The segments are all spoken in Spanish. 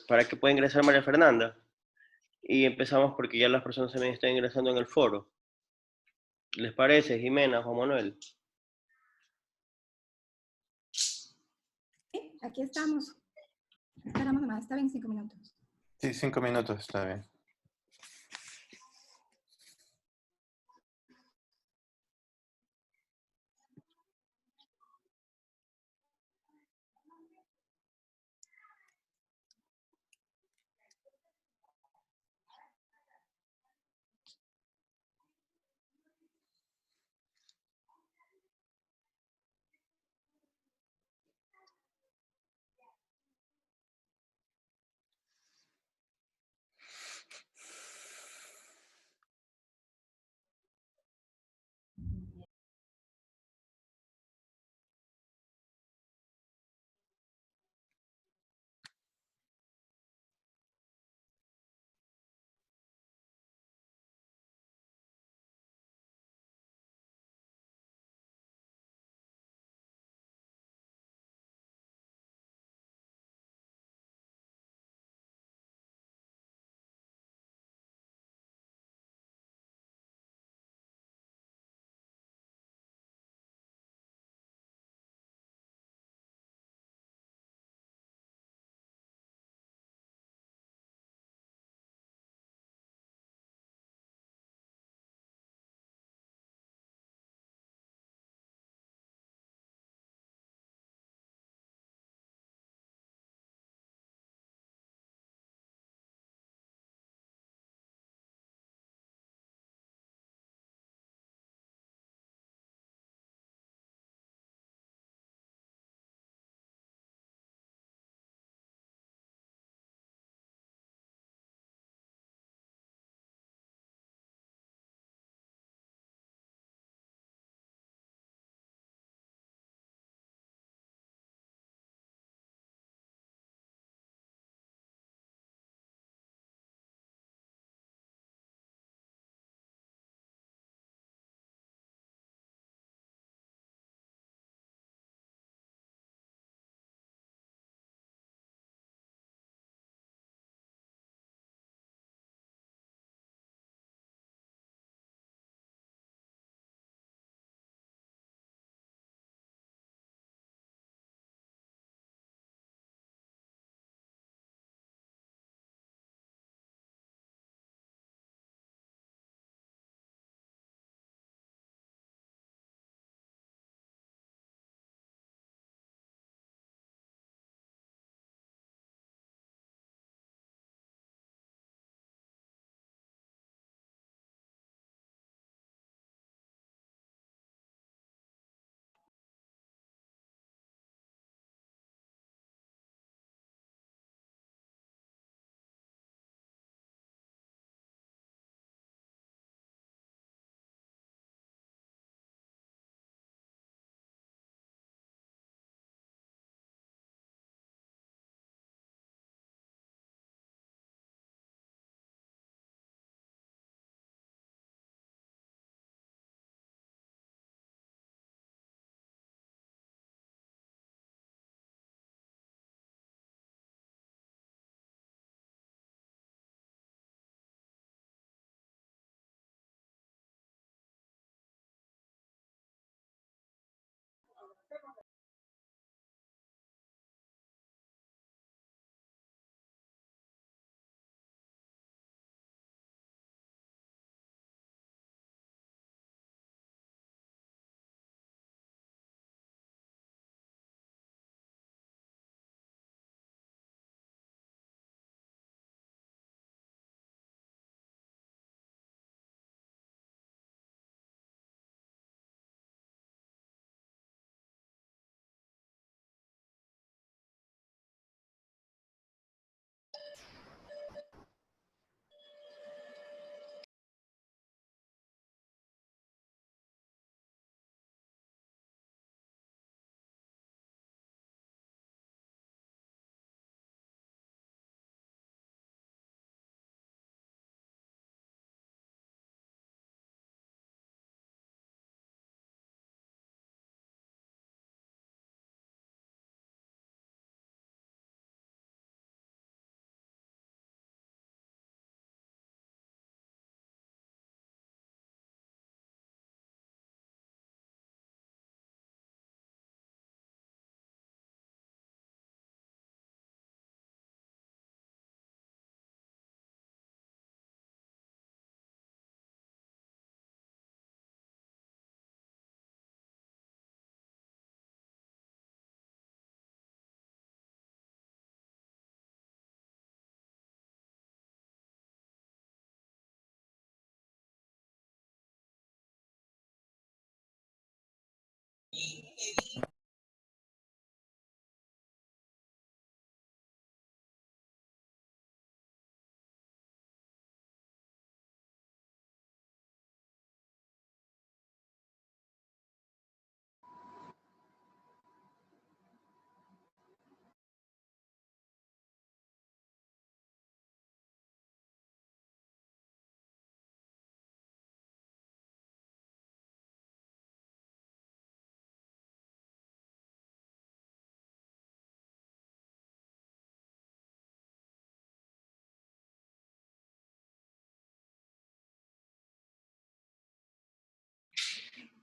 para que pueda ingresar María Fernanda. Y empezamos porque ya las personas también están ingresando en el foro. ¿Les parece, Jimena, Juan Manuel? Sí, aquí estamos. Esperamos nomás, está bien 5 minutos. Sí, 5 minutos está bien.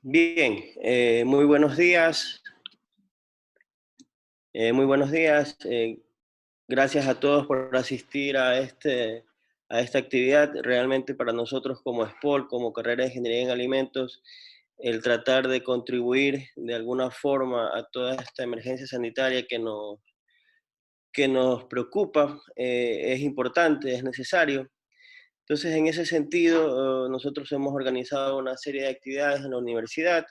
Bien, muy buenos días. Muy buenos días. Gracias a todos por asistir a esta actividad. Realmente para nosotros como SPOL, como carrera de Ingeniería en Alimentos, el tratar de contribuir de alguna forma a toda esta emergencia sanitaria que nos preocupa es importante, es necesario. Entonces, en ese sentido, nosotros hemos organizado una serie de actividades en la universidad.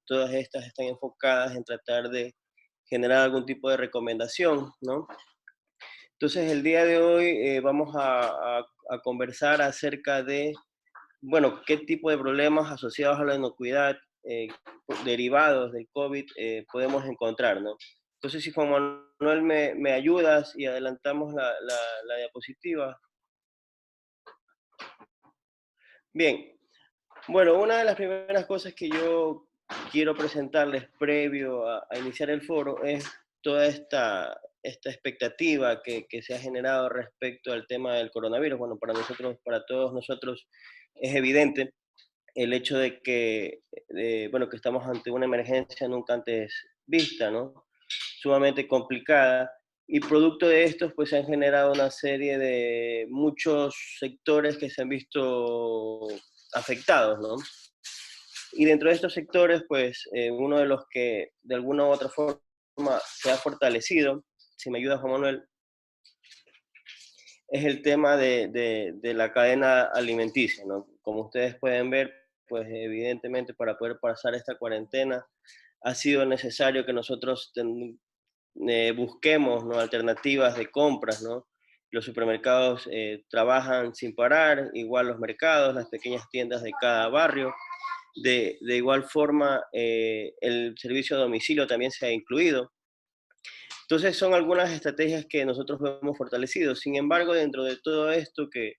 Todas estas están enfocadas en tratar de generar algún tipo de recomendación, ¿no? Entonces, el día de hoy vamos a conversar acerca de, bueno, qué tipo de problemas asociados a la inocuidad derivados del COVID podemos encontrar, ¿no? Entonces, si Juan Manuel me ayudas y adelantamos la diapositiva. Bien, bueno, una de las primeras cosas que yo quiero presentarles previo a iniciar el foro es toda esta expectativa que se ha generado respecto al tema del coronavirus. Bueno, para nosotros, para todos nosotros es evidente el hecho de que, bueno, que estamos ante una emergencia nunca antes vista, ¿no? Sumamente complicada. Y producto de estos, pues se han generado una serie de muchos sectores que se han visto afectados, ¿no? Y dentro de estos sectores, pues uno de los que de alguna u otra forma se ha fortalecido, si me ayuda Juan Manuel, es el tema de la cadena alimenticia, ¿no? Como ustedes pueden ver, pues evidentemente para poder pasar esta cuarentena ha sido necesario que nosotros busquemos, ¿no?, alternativas de compras, ¿no? Los supermercados trabajan sin parar, igual los mercados, las pequeñas tiendas de cada barrio. De igual forma, el servicio a domicilio también se ha incluido. Entonces son algunas estrategias que nosotros hemos fortalecido. Sin embargo, dentro de todo esto que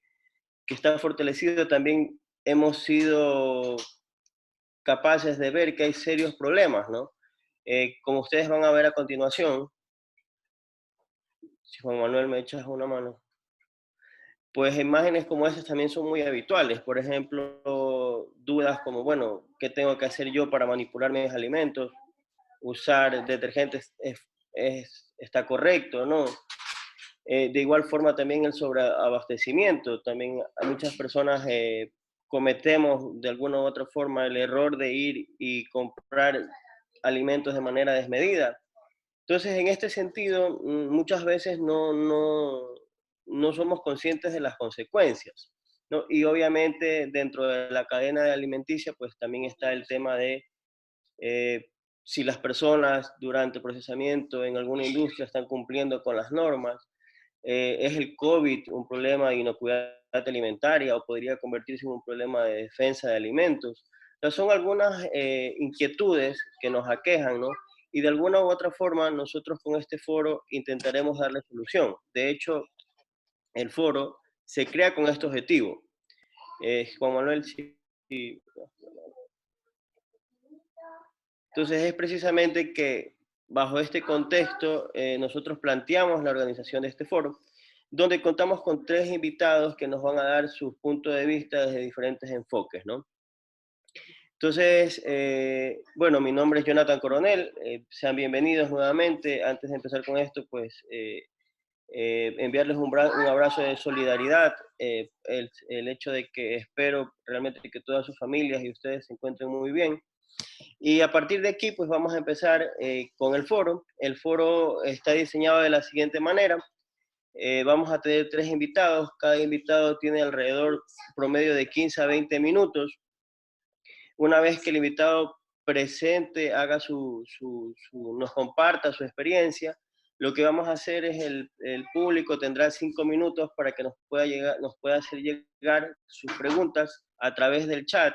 está fortalecido, también hemos sido capaces de ver que hay serios problemas, ¿no? Como ustedes van a ver a continuación, si Juan Manuel me echas una mano, pues imágenes como esas también son muy habituales. Por ejemplo, dudas como, bueno, ¿qué tengo que hacer yo para manipular mis alimentos? Usar detergentes está correcto, ¿no? De igual forma también el sobreabastecimiento, también a muchas personas cometemos de alguna u otra forma el error de ir y comprar alimentos de manera desmedida. Entonces, en este sentido, muchas veces no somos conscientes de las consecuencias, ¿no? Y obviamente dentro de la cadena de alimenticia, pues también está el tema de eh, si las personas durante el procesamiento en alguna industria están cumpliendo con las normas. ¿Es el COVID un problema de inocuidad alimentaria o podría convertirse en un problema de defensa de alimentos? Entonces son algunas inquietudes que nos aquejan, ¿no? Y de alguna u otra forma nosotros con este foro intentaremos darle solución. De hecho, el foro se crea con este objetivo. Juan Manuel, sí. Entonces es precisamente que bajo este contexto nosotros planteamos la organización de este foro, donde contamos con 3 invitados que nos van a dar sus puntos de vista desde diferentes enfoques, ¿no? Entonces, bueno, mi nombre es Jonathan Coronel, sean bienvenidos nuevamente. Antes de empezar con esto, pues enviarles un abrazo de solidaridad, el hecho de que espero realmente que todas sus familias y ustedes se encuentren muy bien. Y a partir de aquí, pues vamos a empezar con el foro. El foro está diseñado de la siguiente manera. Vamos a tener 3 invitados. Cada invitado tiene alrededor promedio de 15 a 20 minutos. Una vez que el invitado presente, haga nos comparta su experiencia, lo que vamos a hacer es el público tendrá 5 minutos para que nos pueda hacer llegar sus preguntas a través del chat.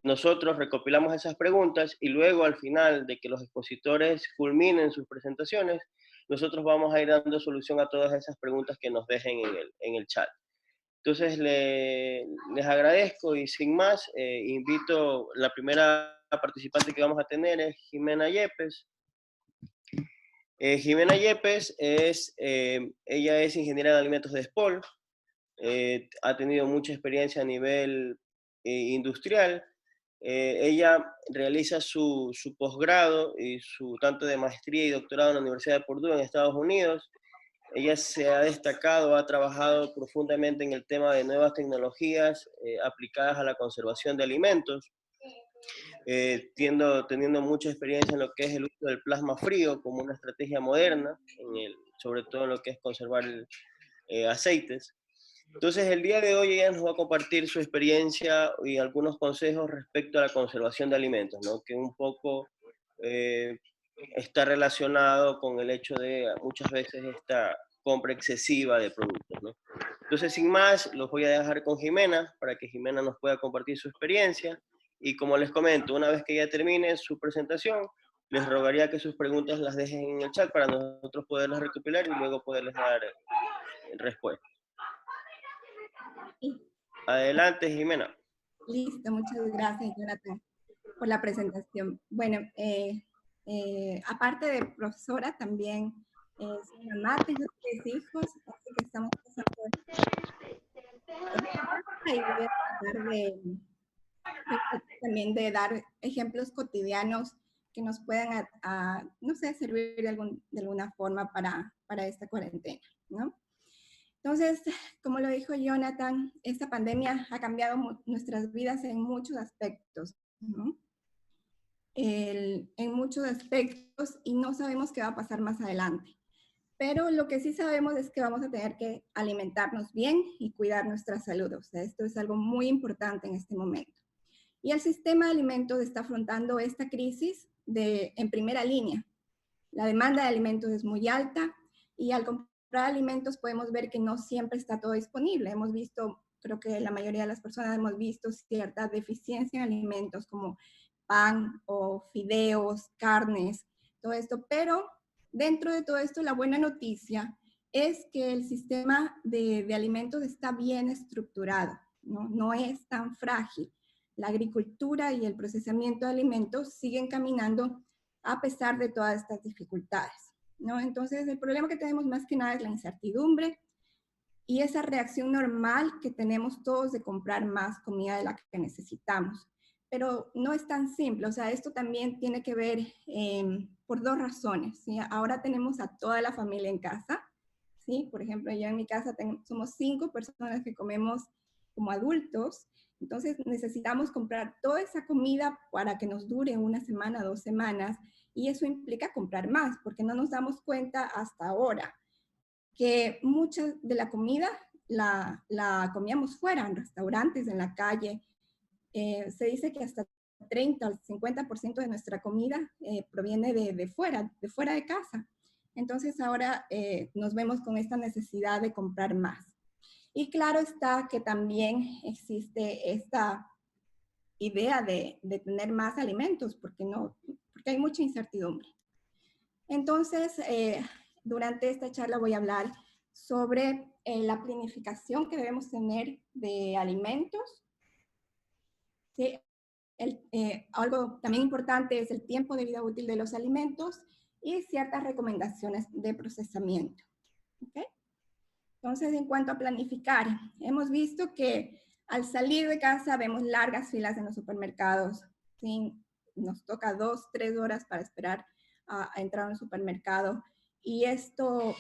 Nosotros recopilamos esas preguntas y luego al final de que los expositores culminen sus presentaciones, nosotros vamos a ir dando solución a todas esas preguntas que nos dejen en el chat. Entonces les agradezco y sin más, invito, la primera participante que vamos a tener es Jimena Yepes. Jimena Yepes ella es ingeniera de alimentos de SPOL, ha tenido mucha experiencia a nivel industrial. Ella realiza su posgrado y su tanto de maestría y doctorado en la Universidad de Purdue en Estados Unidos. Ella se ha destacado, ha trabajado profundamente en el tema de nuevas tecnologías aplicadas a la conservación de alimentos, teniendo mucha experiencia en lo que es el uso del plasma frío como una estrategia moderna, sobre todo en lo que es conservar aceites. Entonces, el día de hoy ella nos va a compartir su experiencia y algunos consejos respecto a la conservación de alimentos, ¿no? Que un poco está relacionado con el hecho de muchas veces esta compra excesiva de productos, ¿no? Entonces, sin más, los voy a dejar con Jimena para que Jimena nos pueda compartir su experiencia. Y como les comento, una vez que ella termine su presentación, les rogaría que sus preguntas las dejen en el chat para nosotros poderlas recopilar y luego poderles dar respuesta. Sí, Adelante, Jimena. listo, muchas gracias, Jonathan, por la presentación. Bueno, aparte de profesora, también soy mamá, tengo 3 hijos, así que estamos pasando y voy a tratar también de dar ejemplos cotidianos que nos puedan, no sé, servir de alguna forma para esta cuarentena, ¿no? Entonces, como lo dijo Jonathan, esta pandemia ha cambiado nuestras vidas en muchos aspectos, ¿no? En muchos aspectos y no sabemos qué va a pasar más adelante. Pero lo que sí sabemos es que vamos a tener que alimentarnos bien y cuidar nuestra salud. O sea, esto es algo muy importante en este momento. Y el sistema de alimentos está afrontando esta crisis en primera línea. La demanda de alimentos es muy alta y al comprar alimentos podemos ver que no siempre está todo disponible. Hemos visto, creo que la mayoría de las personas hemos visto cierta deficiencia en alimentos como pan o fideos, carnes, todo esto. Pero dentro de todo esto, la buena noticia es que el sistema de alimentos está bien estructurado, ¿no? No es tan frágil. La agricultura y el procesamiento de alimentos siguen caminando a pesar de todas estas dificultades, ¿no? Entonces, el problema que tenemos más que nada es la incertidumbre y esa reacción normal que tenemos todos de comprar más comida de la que necesitamos. Pero no es tan simple, o sea, esto también tiene que ver por 2 razones, ¿sí? Ahora tenemos a toda la familia en casa, ¿sí? Por ejemplo, yo en mi casa somos 5 personas que comemos como adultos, entonces necesitamos comprar toda esa comida para que nos dure una semana, 2 semanas, y eso implica comprar más, porque no nos damos cuenta hasta ahora que mucha de la comida la comíamos fuera, en restaurantes, en la calle. Se dice que hasta 30 al 50% de nuestra comida proviene de fuera de casa. Entonces ahora nos vemos con esta necesidad de comprar más. Y claro está que también existe esta idea de tener más alimentos, porque hay mucha incertidumbre. Entonces, durante esta charla voy a hablar sobre la planificación que debemos tener de alimentos. ¿Sí? Algo también importante es el tiempo de vida útil de los alimentos y ciertas recomendaciones de procesamiento. ¿Okay? Entonces, en cuanto a planificar, hemos visto que al salir de casa vemos largas filas en los supermercados. ¿Sí? Nos toca 2, 3 horas para esperar a entrar a un supermercado. Y esto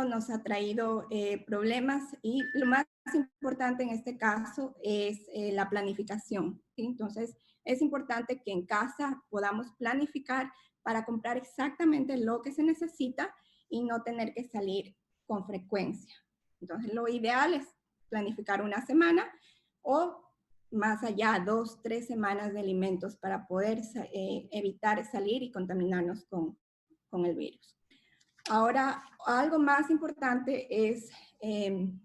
nos ha traído problemas y lo más importante en este caso es la planificación. ¿Sí? Entonces, es importante que en casa podamos planificar para comprar exactamente lo que se necesita y no tener que salir con frecuencia. Entonces, lo ideal es planificar una semana o más allá, 2, 3 semanas de alimentos para poder evitar salir y contaminarnos con el virus. Ahora, algo más importante es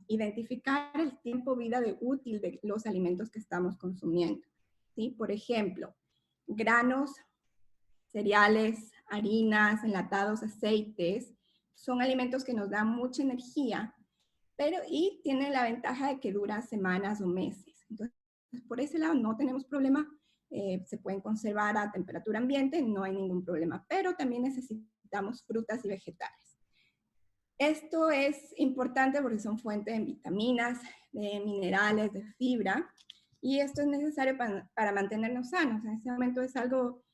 identificar el tiempo vida útil de los alimentos que estamos consumiendo. ¿Sí? Por ejemplo, granos, cereales, harinas, enlatados, aceites, son alimentos que nos dan mucha energía, y tienen la ventaja de que duran semanas o meses. Entonces, por ese lado no tenemos problema, se pueden conservar a temperatura ambiente, no hay ningún problema, pero también necesitamos frutas y vegetales. Esto es importante porque son fuentes de vitaminas, de minerales, de fibra, y esto es necesario para mantenernos sanos. En este momento es algo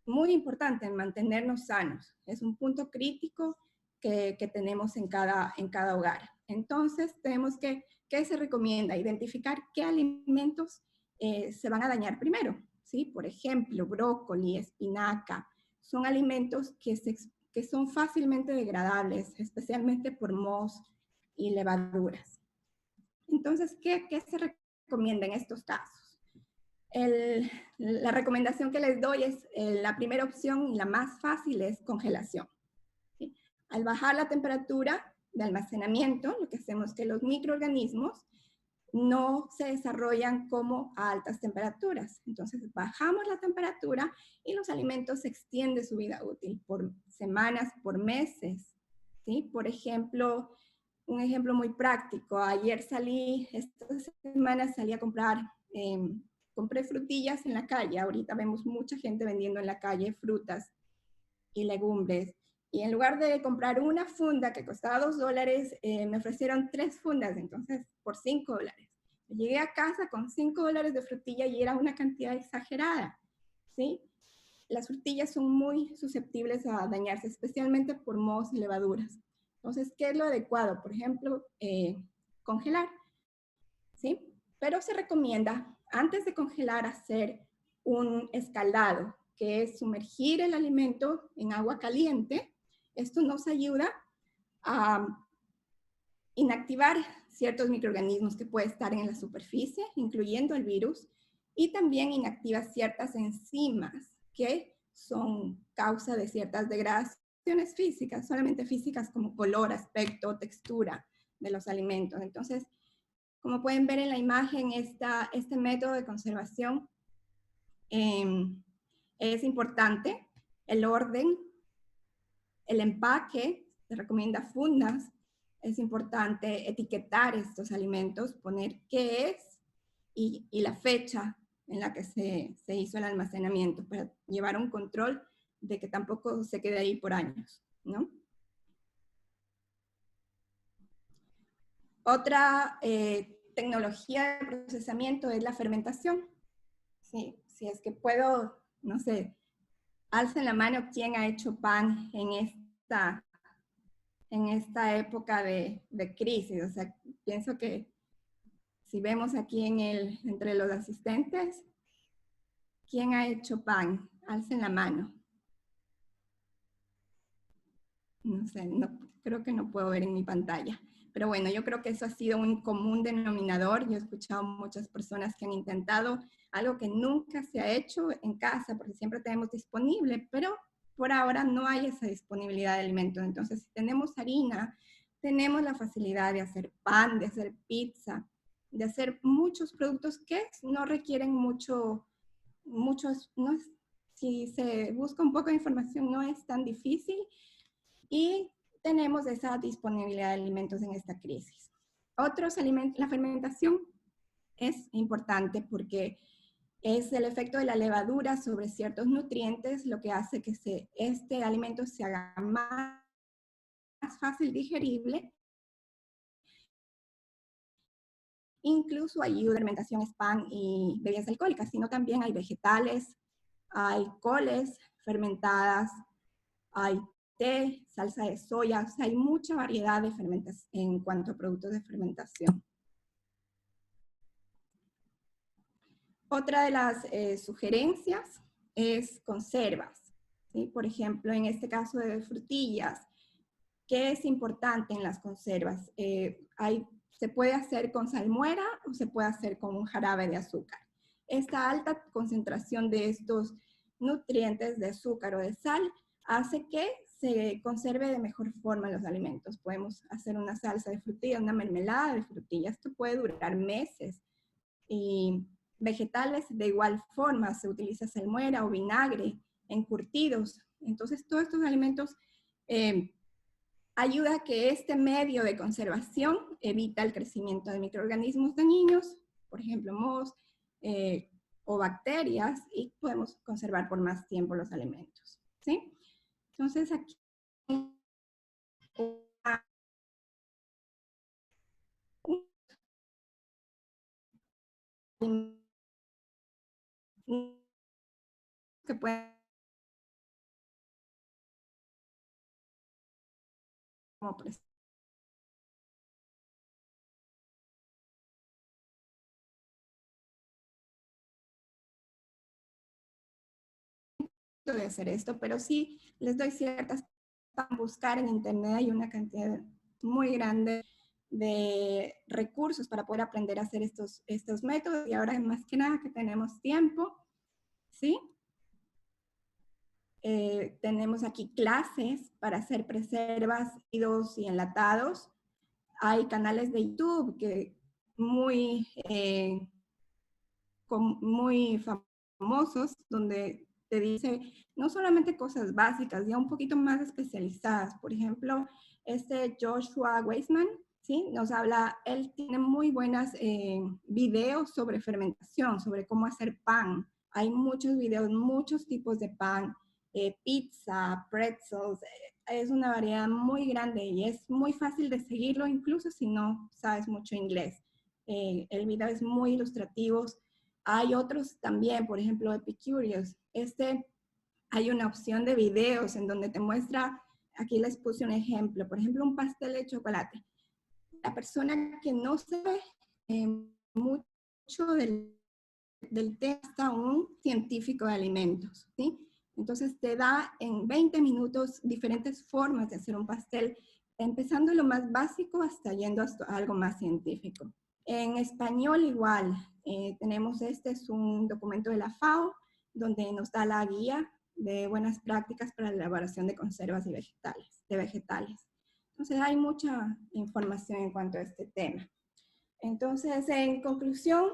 muy importante, mantenernos sanos. Es un punto crítico que tenemos en cada hogar. Entonces, tenemos ¿qué se recomienda? Identificar qué alimentos se van a dañar primero, ¿sí? Por ejemplo, brócoli, espinaca, son alimentos que son fácilmente degradables, especialmente por mohos y levaduras. Entonces, ¿qué se recomienda en estos casos? La recomendación que les doy es la primera opción y la más fácil es congelación. ¿Sí? Al bajar la temperatura de almacenamiento, lo que hacemos es que los microorganismos no se desarrollan como a altas temperaturas. Entonces bajamos la temperatura y los alimentos extienden su vida útil por semanas, por meses. ¿Sí? Por ejemplo, un ejemplo muy práctico. Esta semana salí a comprar, compré frutillas en la calle. Ahorita vemos mucha gente vendiendo en la calle frutas y legumbres. Y en lugar de comprar una funda que costaba $2, me ofrecieron 3 fundas, entonces por $5. Llegué a casa con $5 de frutilla y era una cantidad exagerada, ¿sí? Las frutillas son muy susceptibles a dañarse, especialmente por mohos y levaduras. Entonces, ¿qué es lo adecuado? Por ejemplo, congelar, ¿sí? Pero se recomienda, antes de congelar, hacer un escaldado, que es sumergir el alimento en agua caliente. Esto nos ayuda a inactivar ciertos microorganismos que pueden estar en la superficie, incluyendo el virus, y también inactiva ciertas enzimas que son causa de ciertas degradaciones físicas, solamente físicas como color, aspecto, textura de los alimentos. Entonces, como pueden ver en la imagen, este método de conservación es importante. El orden, el empaque, se recomienda fundas. Es importante etiquetar estos alimentos, poner qué es y la fecha en la que se hizo el almacenamiento para llevar un control de que tampoco se quede ahí por años, ¿no? Otra tecnología de procesamiento es la fermentación. Sí, si es que puedo, no sé, alcen la mano quién ha hecho pan en esta época de crisis. O sea, pienso que si vemos aquí entre los asistentes, ¿quién ha hecho pan? Alcen la mano. No sé, creo que no puedo ver en mi pantalla. Pero bueno, yo creo que eso ha sido un común denominador. Yo he escuchado muchas personas que han intentado algo que nunca se ha hecho en casa, porque siempre tenemos disponible, pero por ahora no hay esa disponibilidad de alimentos. Entonces, si tenemos harina, tenemos la facilidad de hacer pan, de hacer pizza, de hacer muchos productos que no requieren muchos, no, si se busca un poco de información, no es tan difícil y tenemos esa disponibilidad de alimentos en esta crisis. Otros alimentos, la fermentación es importante porque es el efecto de la levadura sobre ciertos nutrientes lo que hace que este alimento se haga más fácil digerible. Incluso ayuda a la fermentación es pan y bebidas alcohólicas, sino también hay vegetales, hay coles fermentadas, hay té, salsa de soya, o sea, hay mucha variedad de fermentación en cuanto a productos de fermentación. Otra de las sugerencias es conservas, ¿sí? Por ejemplo, en este caso de frutillas, ¿qué es importante en las conservas? Se puede hacer con salmuera o se puede hacer con un jarabe de azúcar. Esta alta concentración de estos nutrientes de azúcar o de sal hace que se conserve de mejor forma los alimentos. Podemos hacer una salsa de frutilla, una mermelada de frutilla. Esto puede durar meses. Y vegetales de igual forma, se utiliza salmuera o vinagre, encurtidos. Entonces, todos estos alimentos ayuda a que este medio de conservación evita el crecimiento de microorganismos dañinos, por ejemplo, mohos o bacterias, y podemos conservar por más tiempo los alimentos, ¿sí? Entonces, aquí que pueden como de hacer esto, pero sí les doy ciertas para buscar en internet. Hay una cantidad muy grande de recursos para poder aprender a hacer estos métodos, y ahora más que nada que tenemos tiempo, ¿sí? Tenemos aquí clases para hacer preservas y enlatados. Hay canales de YouTube que muy famosos, donde te dice no solamente cosas básicas, ya un poquito más especializadas. Por ejemplo, Joshua Weissman, ¿sí? Nos habla, él tiene muy buenos videos sobre fermentación, sobre cómo hacer pan. Hay muchos videos, muchos tipos de pan, pizza, pretzels, es una variedad muy grande y es muy fácil de seguirlo, incluso si no sabes mucho inglés. El video es muy ilustrativo. Hay otros también, por ejemplo, Epicurious. Hay una opción de videos en donde te muestra, aquí les puse un ejemplo, por ejemplo, un pastel de chocolate. La persona que no sabe mucho del tema está un científico de alimentos, ¿sí? Entonces te da en 20 minutos diferentes formas de hacer un pastel, empezando lo más básico hasta yendo hasta algo más científico. En español igual, tenemos es un documento de la FAO, donde nos da la guía de buenas prácticas para la elaboración de conservas y vegetales. Entonces hay mucha información en cuanto a este tema. Entonces, en conclusión,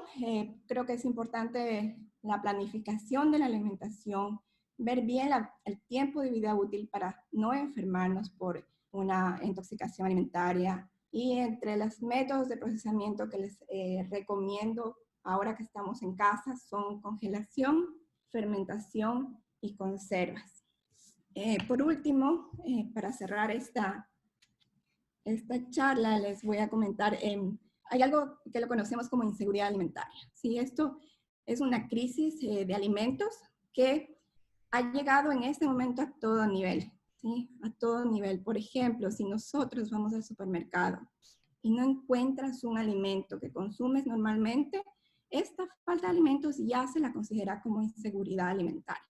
creo que es importante la planificación de la alimentación, ver bien el tiempo de vida útil para no enfermarnos por una intoxicación alimentaria. Y entre los métodos de procesamiento que les recomiendo ahora que estamos en casa son congelación, fermentación y conservas. Por último, para cerrar esta charla, les voy a comentar, hay algo que lo conocemos como inseguridad alimentaria. ¿Sí? Esto es una crisis de alimentos que ha llegado en este momento a todo nivel, ¿sí? A todo nivel. Por ejemplo, si nosotros vamos al supermercado y no encuentras un alimento que consumes normalmente, esta falta de alimentos ya se la considera como inseguridad alimentaria,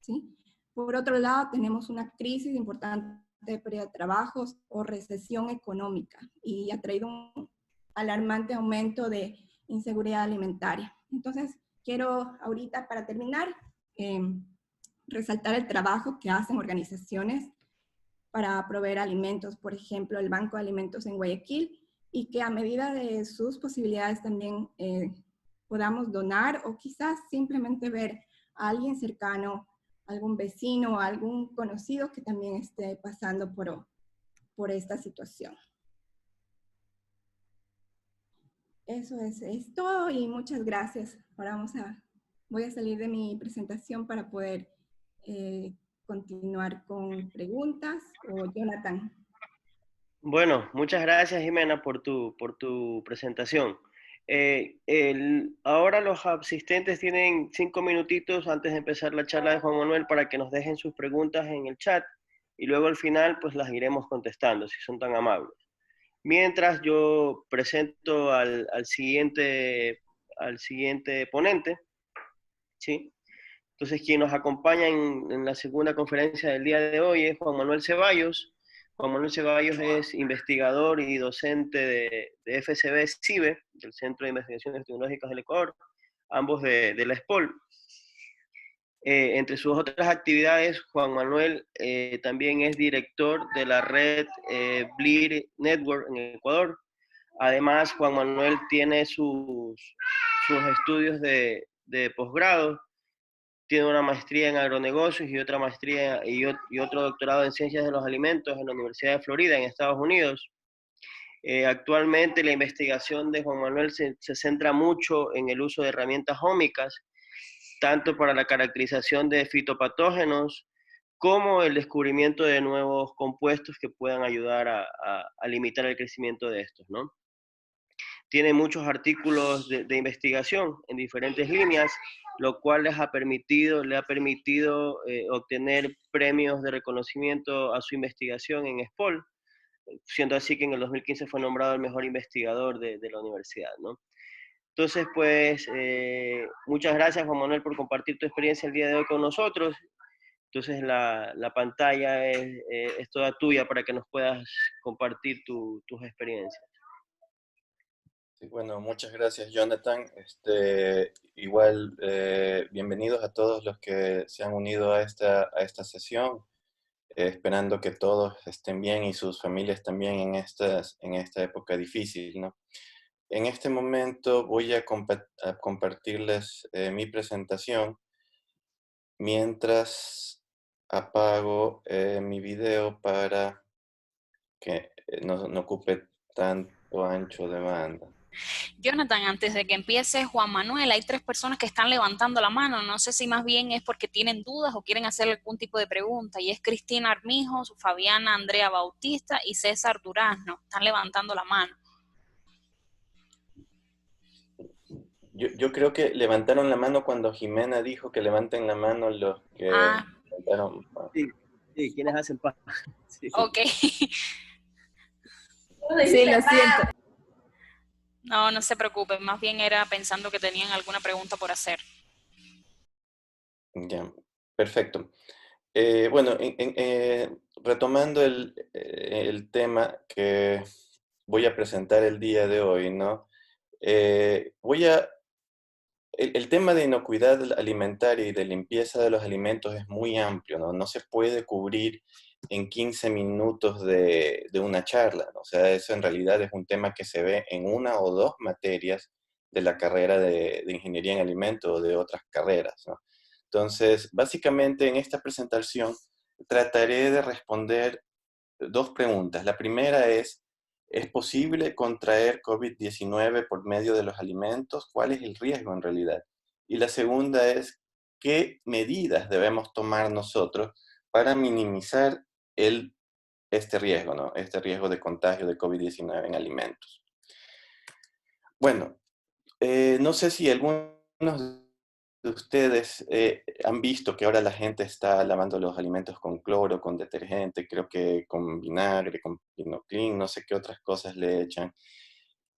¿sí? Por otro lado, tenemos una crisis importante de pérdida de trabajos o recesión económica, y ha traído un alarmante aumento de inseguridad alimentaria. Entonces, quiero ahorita, para terminar, resaltar el trabajo que hacen organizaciones para proveer alimentos, por ejemplo, el Banco de Alimentos en Guayaquil, y que a medida de sus posibilidades también podamos donar, o quizás simplemente ver a alguien cercano, algún vecino, algún conocido que también esté pasando por esta situación. Eso es todo, y muchas gracias. Ahora voy a salir de mi presentación para poder continuar con preguntas. O Jonathan. Bueno, muchas gracias, Jimena, por tu presentación. Ahora los asistentes tienen 5 minutitos antes de empezar la charla de Juan Manuel para que nos dejen sus preguntas en el chat, y luego al final pues las iremos contestando, si son tan amables. Mientras yo presento al siguiente ponente, ¿sí? Entonces, quien nos acompaña en la segunda conferencia del día de hoy es Juan Manuel Ceballos. Juan Manuel Ceballos es investigador y docente de FCB-CIBE, del Centro de Investigaciones Tecnológicas del Ecuador, ambos de la SPOL. Entre sus otras actividades, Juan Manuel también es director de la red BLIR Network en Ecuador. Además, Juan Manuel tiene sus estudios de posgrado. Tiene una maestría en agronegocios y otra maestría y otro doctorado en ciencias de los alimentos en la Universidad de Florida, en Estados Unidos. Actualmente la investigación de Juan Manuel se centra mucho en el uso de herramientas ómicas, tanto para la caracterización de fitopatógenos como el descubrimiento de nuevos compuestos que puedan ayudar a limitar el crecimiento de estos, ¿no? Tiene muchos artículos de investigación en diferentes líneas, lo cual le ha permitido obtener premios de reconocimiento a su investigación en SPOL, siendo así que en el 2015 fue nombrado el mejor investigador de la universidad, ¿no? Entonces, pues, muchas gracias, Juan Manuel, por compartir tu experiencia el día de hoy con nosotros. Entonces, la pantalla es toda tuya para que nos puedas compartir tus experiencias. Sí, bueno, muchas gracias, Jonathan. Igual, bienvenidos a todos los que se han unido a esta sesión, esperando que todos estén bien y sus familias también en esta época difícil, ¿no? En este momento voy a compartirles mi presentación mientras apago mi video para que no ocupe tanto ancho de banda. Jonathan, antes de que empiece Juan Manuel, hay 3 personas que están levantando la mano. No sé si más bien es porque tienen dudas o quieren hacer algún tipo de pregunta. Y es Cristina Armijo, Fabiana Andrea Bautista y César Durazno. Están levantando la mano. Yo creo que levantaron la mano cuando Jimena dijo que levanten la mano los que levantaron. Sí, quienes hacen paz. Sí. Ok. Sí, lo siento. No se preocupen. Más bien era pensando que tenían alguna pregunta por hacer. Ya, perfecto. Bueno, retomando el tema que voy a presentar el día de hoy, ¿no? El tema de inocuidad alimentaria y de limpieza de los alimentos es muy amplio, ¿no? No se puede cubrir en 15 minutos de una charla, ¿no? O sea, eso en realidad es un tema que se ve en una o dos materias de la carrera de Ingeniería en Alimentos o de otras carreras, ¿no? Entonces, básicamente en esta presentación trataré de responder dos preguntas. La primera ¿es posible contraer COVID-19 por medio de los alimentos? ¿Cuál es el riesgo en realidad? Y la segunda es, ¿qué medidas debemos tomar nosotros para minimizar este riesgo, ¿no? Este riesgo de contagio de COVID-19 en alimentos? Bueno, no sé si algunos de ustedes han visto que ahora la gente está lavando los alimentos con cloro, con detergente, creo que con vinagre, con Pinoclin, no sé qué otras cosas le echan.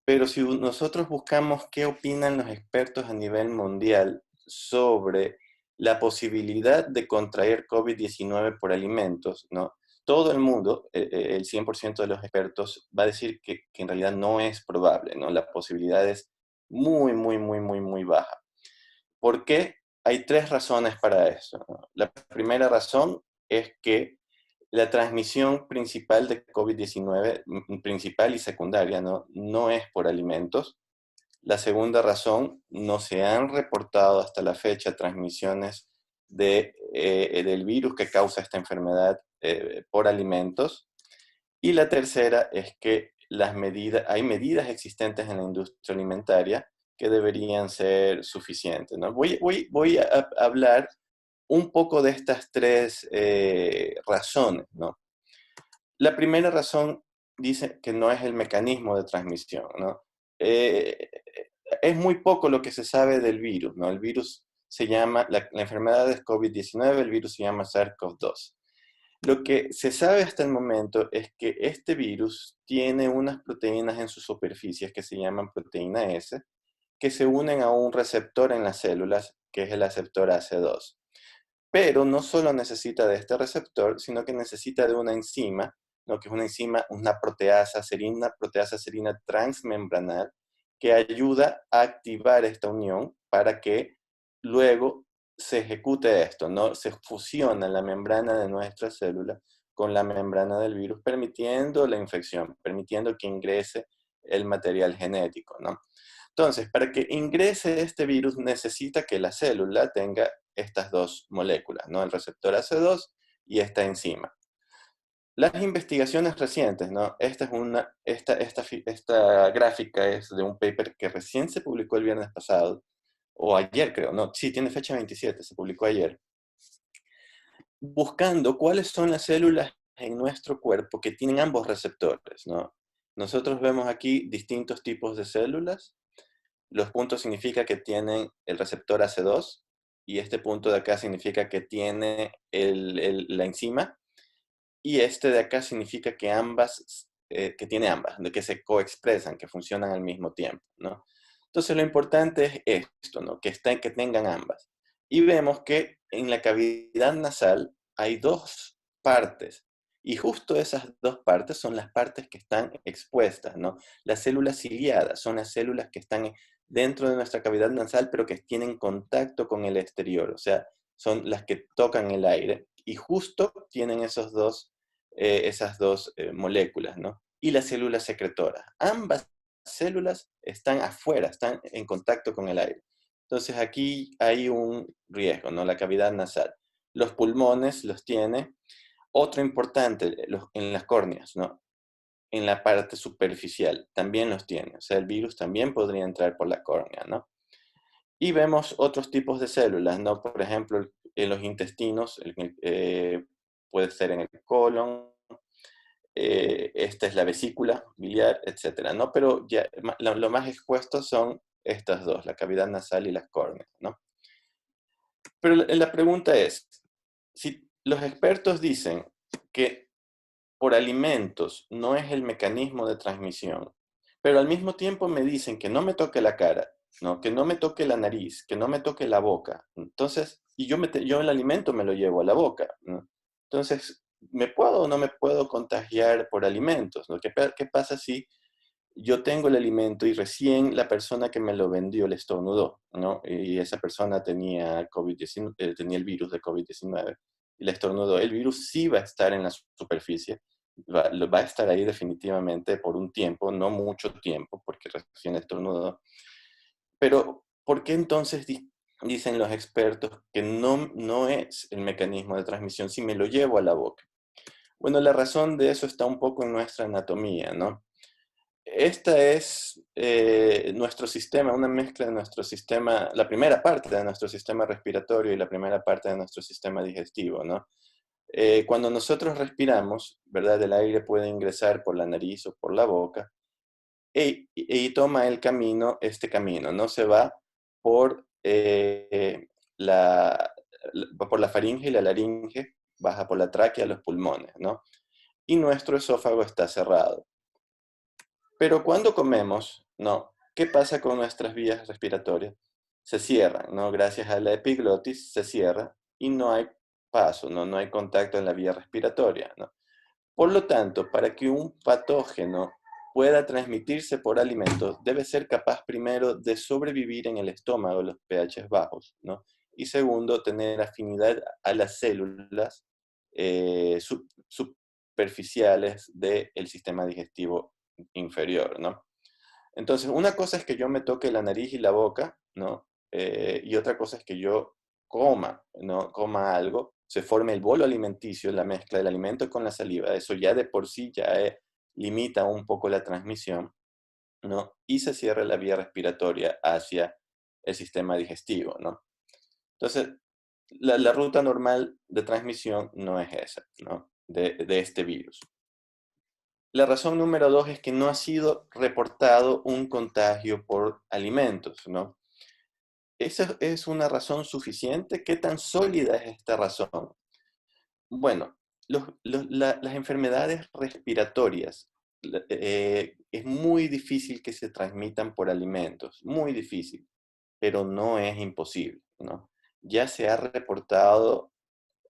Pero si nosotros buscamos qué opinan los expertos a nivel mundial sobre la posibilidad de contraer COVID-19 por alimentos, ¿no? Todo el mundo, el 100% de los expertos, va a decir que en realidad no es probable, ¿no? La posibilidad es muy, muy, muy, muy, muy baja. ¿Por qué? Hay 3 razones para eso, ¿no? La primera razón es que la transmisión principal de COVID-19, principal y secundaria, no es por alimentos. La segunda razón, no se han reportado hasta la fecha transmisiones del virus que causa esta enfermedad por alimentos. Y la tercera es que hay medidas existentes en la industria alimentaria que deberían ser suficientes, ¿no? Voy a hablar un poco de estas 3 razones, ¿no? La primera razón dice que no es el mecanismo de transmisión, ¿no? Es muy poco lo que se sabe del virus, ¿no? El virus se llama, la enfermedad es COVID-19, el virus se llama SARS-CoV-2. Lo que se sabe hasta el momento es que este virus tiene unas proteínas en sus superficies que se llaman proteína S, que se unen a un receptor en las células, que es el receptor AC2. Pero no solo necesita de este receptor, sino que necesita de una enzima, ¿no? Que es una enzima, una proteasa serina transmembranal, que ayuda a activar esta unión para que luego se ejecute esto, ¿no? Se fusiona la membrana de nuestra célula con la membrana del virus, permitiendo la infección, permitiendo que ingrese el material genético, ¿no? Entonces, para que ingrese este virus necesita que la célula tenga estas 2 moléculas, ¿no? El receptor AC2 y esta enzima. Las investigaciones recientes, ¿no? Esta gráfica es de un paper que recién se publicó el viernes pasado, o ayer creo, no, sí, tiene fecha 27, se publicó ayer, buscando cuáles son las células en nuestro cuerpo que tienen ambos receptores, ¿no? Nosotros vemos aquí distintos tipos de células. Los puntos significa que tienen el receptor AC2 y este punto de acá significa que tiene la enzima y este de acá significa que que tiene ambas, de que se coexpresan, que funcionan al mismo tiempo, ¿no? Entonces lo importante es esto, ¿no? Que tengan ambas. Y vemos que en la cavidad nasal hay dos partes. Y justo esas dos partes son las partes que están expuestas, ¿no? Las células ciliadas son las células que están dentro de nuestra cavidad nasal, pero que tienen contacto con el exterior, o sea, son las que tocan el aire. Y justo tienen esas dos moléculas, ¿no? Y las células secretoras. Ambas células están afuera, están en contacto con el aire. Entonces aquí hay un riesgo, ¿no? La cavidad nasal. Los pulmones los tiene. Otro importante, en las córneas, ¿no? En la parte superficial, también los tiene. O sea, el virus también podría entrar por la córnea, ¿no? Y vemos otros tipos de células, ¿no? Por ejemplo, en los intestinos, puede ser en el colon, esta es la vesícula biliar, etcétera, ¿no? Pero ya, lo más expuesto son estas dos, la cavidad nasal y las córneas, ¿no? Pero la pregunta es, si los expertos dicen que por alimentos no es el mecanismo de transmisión, pero al mismo tiempo me dicen que no me toque la cara, ¿no? Que no me toque la nariz, que no me toque la boca. Entonces, y yo el alimento me lo llevo a la boca, ¿no? Entonces, ¿me puedo o no me puedo contagiar por alimentos, ¿no? ¿Qué pasa si yo tengo el alimento y recién la persona que me lo vendió le estornudó, ¿no? Y esa persona tenía COVID-19, tenía el virus de COVID-19 y le estornudó? El virus sí va a estar en la superficie, va a estar ahí definitivamente por un tiempo, no mucho tiempo, porque recién estornudó. Pero, ¿por qué entonces dicen los expertos que no es el mecanismo de transmisión si me lo llevo a la boca? Bueno, la razón de eso está un poco en nuestra anatomía, ¿no? Esta es nuestro sistema, una mezcla de nuestro sistema, la primera parte de nuestro sistema respiratorio y la primera parte de nuestro sistema digestivo, ¿no? Cuando nosotros respiramos, ¿verdad? El aire puede ingresar por la nariz o por la boca y toma este camino, ¿no? Se va por, por la faringe y la laringe, baja por la tráquea a los pulmones, ¿no? Y nuestro esófago está cerrado. Pero cuando comemos, no. ¿Qué pasa con nuestras vías respiratorias? Se cierran, ¿no? Gracias a la epiglotis se cierra y no hay paso, ¿no? No hay contacto en la vía respiratoria, ¿no? Por lo tanto, para que un patógeno pueda transmitirse por alimentos, debe ser capaz primero de sobrevivir en el estómago, los pH bajos, ¿no? Y segundo, tener afinidad a las células superficiales del sistema digestivo inferior, ¿no? Entonces, una cosa es que yo me toque la nariz y la boca, ¿no? Y otra cosa es que yo coma, ¿no? Coma algo, se forme el bolo alimenticio, la mezcla del alimento con la saliva. Eso ya de por sí ya limita un poco la transmisión, ¿no? Y se cierra la vía respiratoria hacia el sistema digestivo, ¿no? Entonces, la ruta normal de transmisión no es esa, ¿no? De este virus. La razón número 2 es que no ha sido reportado un contagio por alimentos, ¿no? ¿Esa es una razón suficiente? ¿Qué tan sólida es esta razón? Bueno, las enfermedades respiratorias es muy difícil que se transmitan por alimentos, muy difícil, pero no es imposible, ¿no? Ya se ha reportado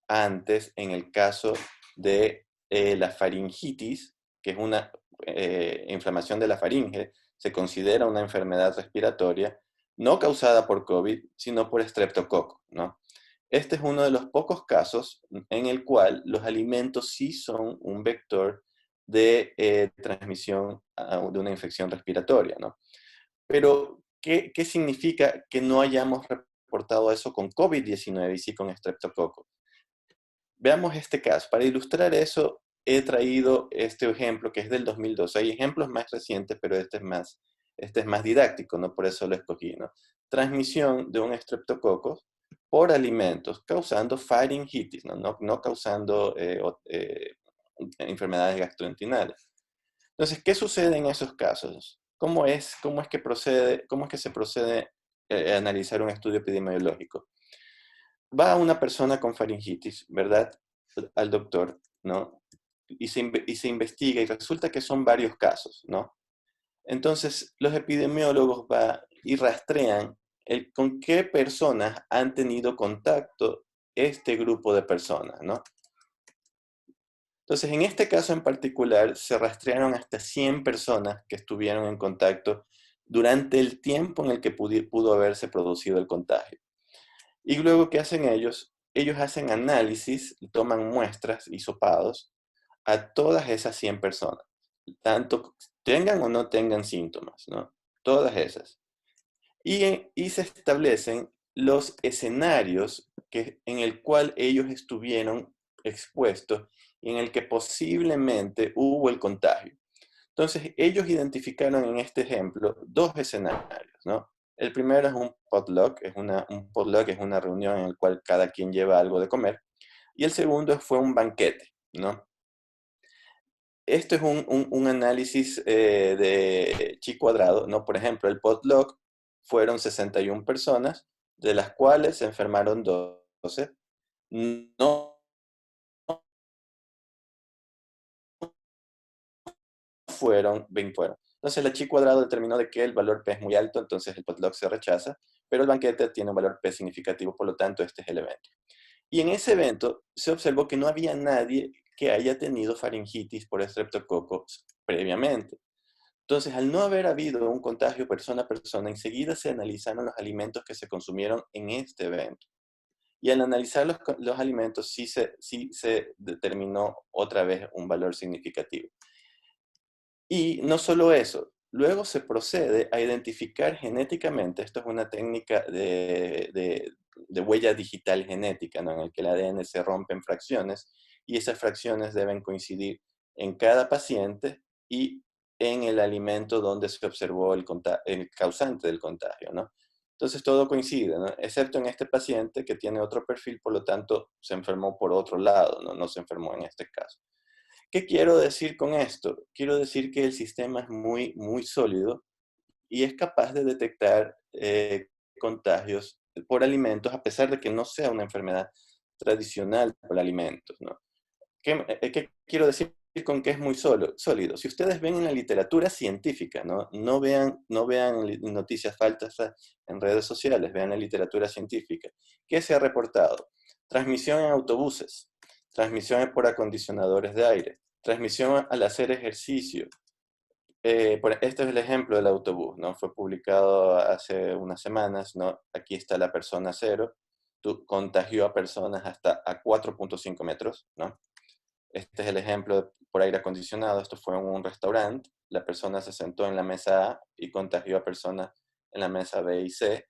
antes en el caso de la faringitis, que es una inflamación de la faringe, se considera una enfermedad respiratoria no causada por COVID, sino por estreptococo, ¿no? Este es uno de los pocos casos en el cual los alimentos sí son un vector de transmisión de una infección respiratoria, ¿no? Pero, ¿qué significa que no hayamos reportado eso con COVID-19 y sí con estreptococo? Veamos este caso. Para ilustrar eso, he traído este ejemplo que es del 2002. Hay ejemplos más recientes, pero este es más didáctico, ¿no? Por eso lo escogí, ¿no? Transmisión de un estreptococo por alimentos, causando faringitis, ¿no? No causando enfermedades gastrointestinales. Entonces, ¿qué sucede en esos casos? ¿Cómo es que se procede a analizar un estudio epidemiológico? Va una persona con faringitis, ¿verdad? Al doctor, ¿no? Y se investiga y resulta que son varios casos, ¿no? Entonces, los epidemiólogos van y rastrean con qué personas han tenido contacto este grupo de personas, ¿no? Entonces, en este caso en particular, se rastrearon hasta 100 personas que estuvieron en contacto durante el tiempo en el que pudo haberse producido el contagio. Y luego, ¿qué hacen ellos? Ellos hacen análisis, toman muestras, hisopados, a todas esas 100 personas, tanto tengan o no tengan síntomas, ¿no? Todas esas. Y se establecen los escenarios en el cual ellos estuvieron expuestos y en el que posiblemente hubo el contagio. Entonces, ellos identificaron en este ejemplo dos escenarios, ¿no? El primero es un potluck, un potluck es una reunión en la cual cada quien lleva algo de comer, y el segundo fue un banquete, ¿no? Esto es un análisis de chi cuadrado, ¿no? Por ejemplo, el potluck fueron 61 personas, de las cuales se enfermaron 12. No fueron 20 fueron. Entonces la chi cuadrado determinó de que el valor P es muy alto, entonces el potluck se rechaza, pero el banquete tiene un valor P significativo, por lo tanto este es el evento. Y en ese evento se observó que no había nadie que haya tenido faringitis por estreptococos previamente. Entonces, al no haber habido un contagio persona a persona, enseguida se analizaron los alimentos que se consumieron en este evento. Y al analizar los alimentos, sí se determinó otra vez un valor significativo. Y no solo eso, luego se procede a identificar genéticamente, esto es una técnica de huella digital genética, ¿no? En el que el ADN se rompe en fracciones y esas fracciones deben coincidir en cada paciente y en el alimento donde se observó el causante del contagio, ¿no? Entonces todo coincide, ¿no? Excepto en este paciente que tiene otro perfil, por lo tanto se enfermó por otro lado, ¿no? No se enfermó en este caso. ¿Qué quiero decir con esto? Quiero decir que el sistema es muy, muy sólido y es capaz de detectar contagios por alimentos, a pesar de que no sea una enfermedad tradicional por alimentos, ¿no? ¿Qué quiero decir con que es muy sólido? Si ustedes ven en la literatura científica, no vean noticias falsas en redes sociales, vean la literatura científica. ¿Qué se ha reportado? Transmisión en autobuses, transmisión por acondicionadores de aire, transmisión al hacer ejercicio. Este es el ejemplo del autobús, ¿no? Fue publicado hace unas semanas, ¿no? Aquí está la persona 0, contagió a personas hasta a 4.5 metros, ¿no? Este es el ejemplo por aire acondicionado. Esto fue en un restaurante. La persona se sentó en la mesa A y contagió a personas en la mesa B y C.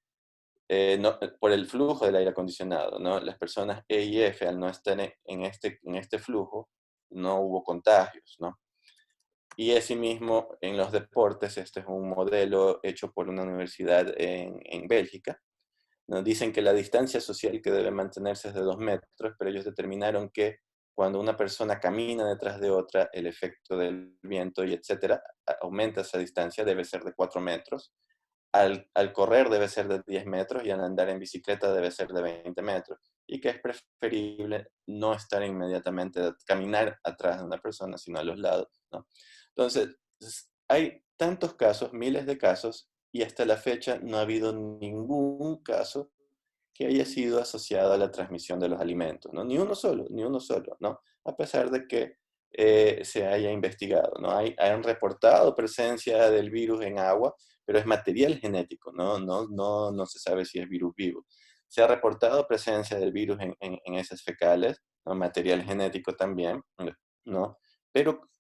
Por el flujo del aire acondicionado, ¿no? Las personas E y F, al no estar en este flujo, no hubo contagios, ¿no? Y asimismo, en los deportes, este es un modelo hecho por una universidad en Bélgica. Nos dicen que la distancia social que debe mantenerse es de 2 metros, pero ellos determinaron que cuando una persona camina detrás de otra, el efecto del viento y etcétera, aumenta esa distancia, debe ser de 4 metros. Al correr debe ser de 10 metros y al andar en bicicleta debe ser de 20 metros. Y que es preferible no estar inmediatamente, caminar atrás de una persona, sino a los lados, ¿no? Entonces, hay tantos casos, miles de casos, y hasta la fecha no ha habido ningún caso que haya sido asociado a la transmisión de los alimentos, ¿no? Ni uno solo, ¿no? A pesar de que se haya investigado, ¿no? Han reportado presencia del virus en agua, pero es material genético, no se sabe si es virus vivo. Se ha reportado presencia del virus en heces fecales, ¿no? Material genético también, ¿no? Pero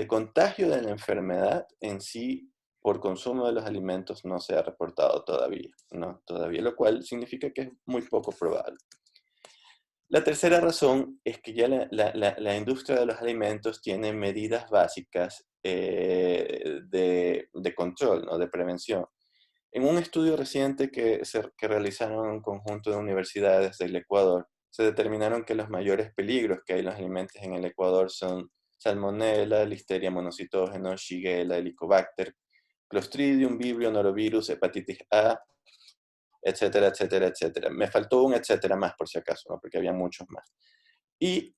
contagio de la enfermedad en sí por consumo de los alimentos no se ha reportado todavía, ¿no? Todavía, lo cual significa que es muy poco probable. La tercera razón es que ya la industria de los alimentos tiene medidas básicas de control, ¿no? De prevención. En un estudio reciente que realizaron un conjunto de universidades del Ecuador, se determinaron que los mayores peligros que hay en los alimentos en el Ecuador son Salmonella, Listeria monocytogenes, Shigella, Helicobacter, Clostridium, Vibrio, Norovirus, hepatitis A, etcétera, etcétera, etcétera. Me faltó un etcétera más por si acaso, ¿no? Porque había muchos más. Y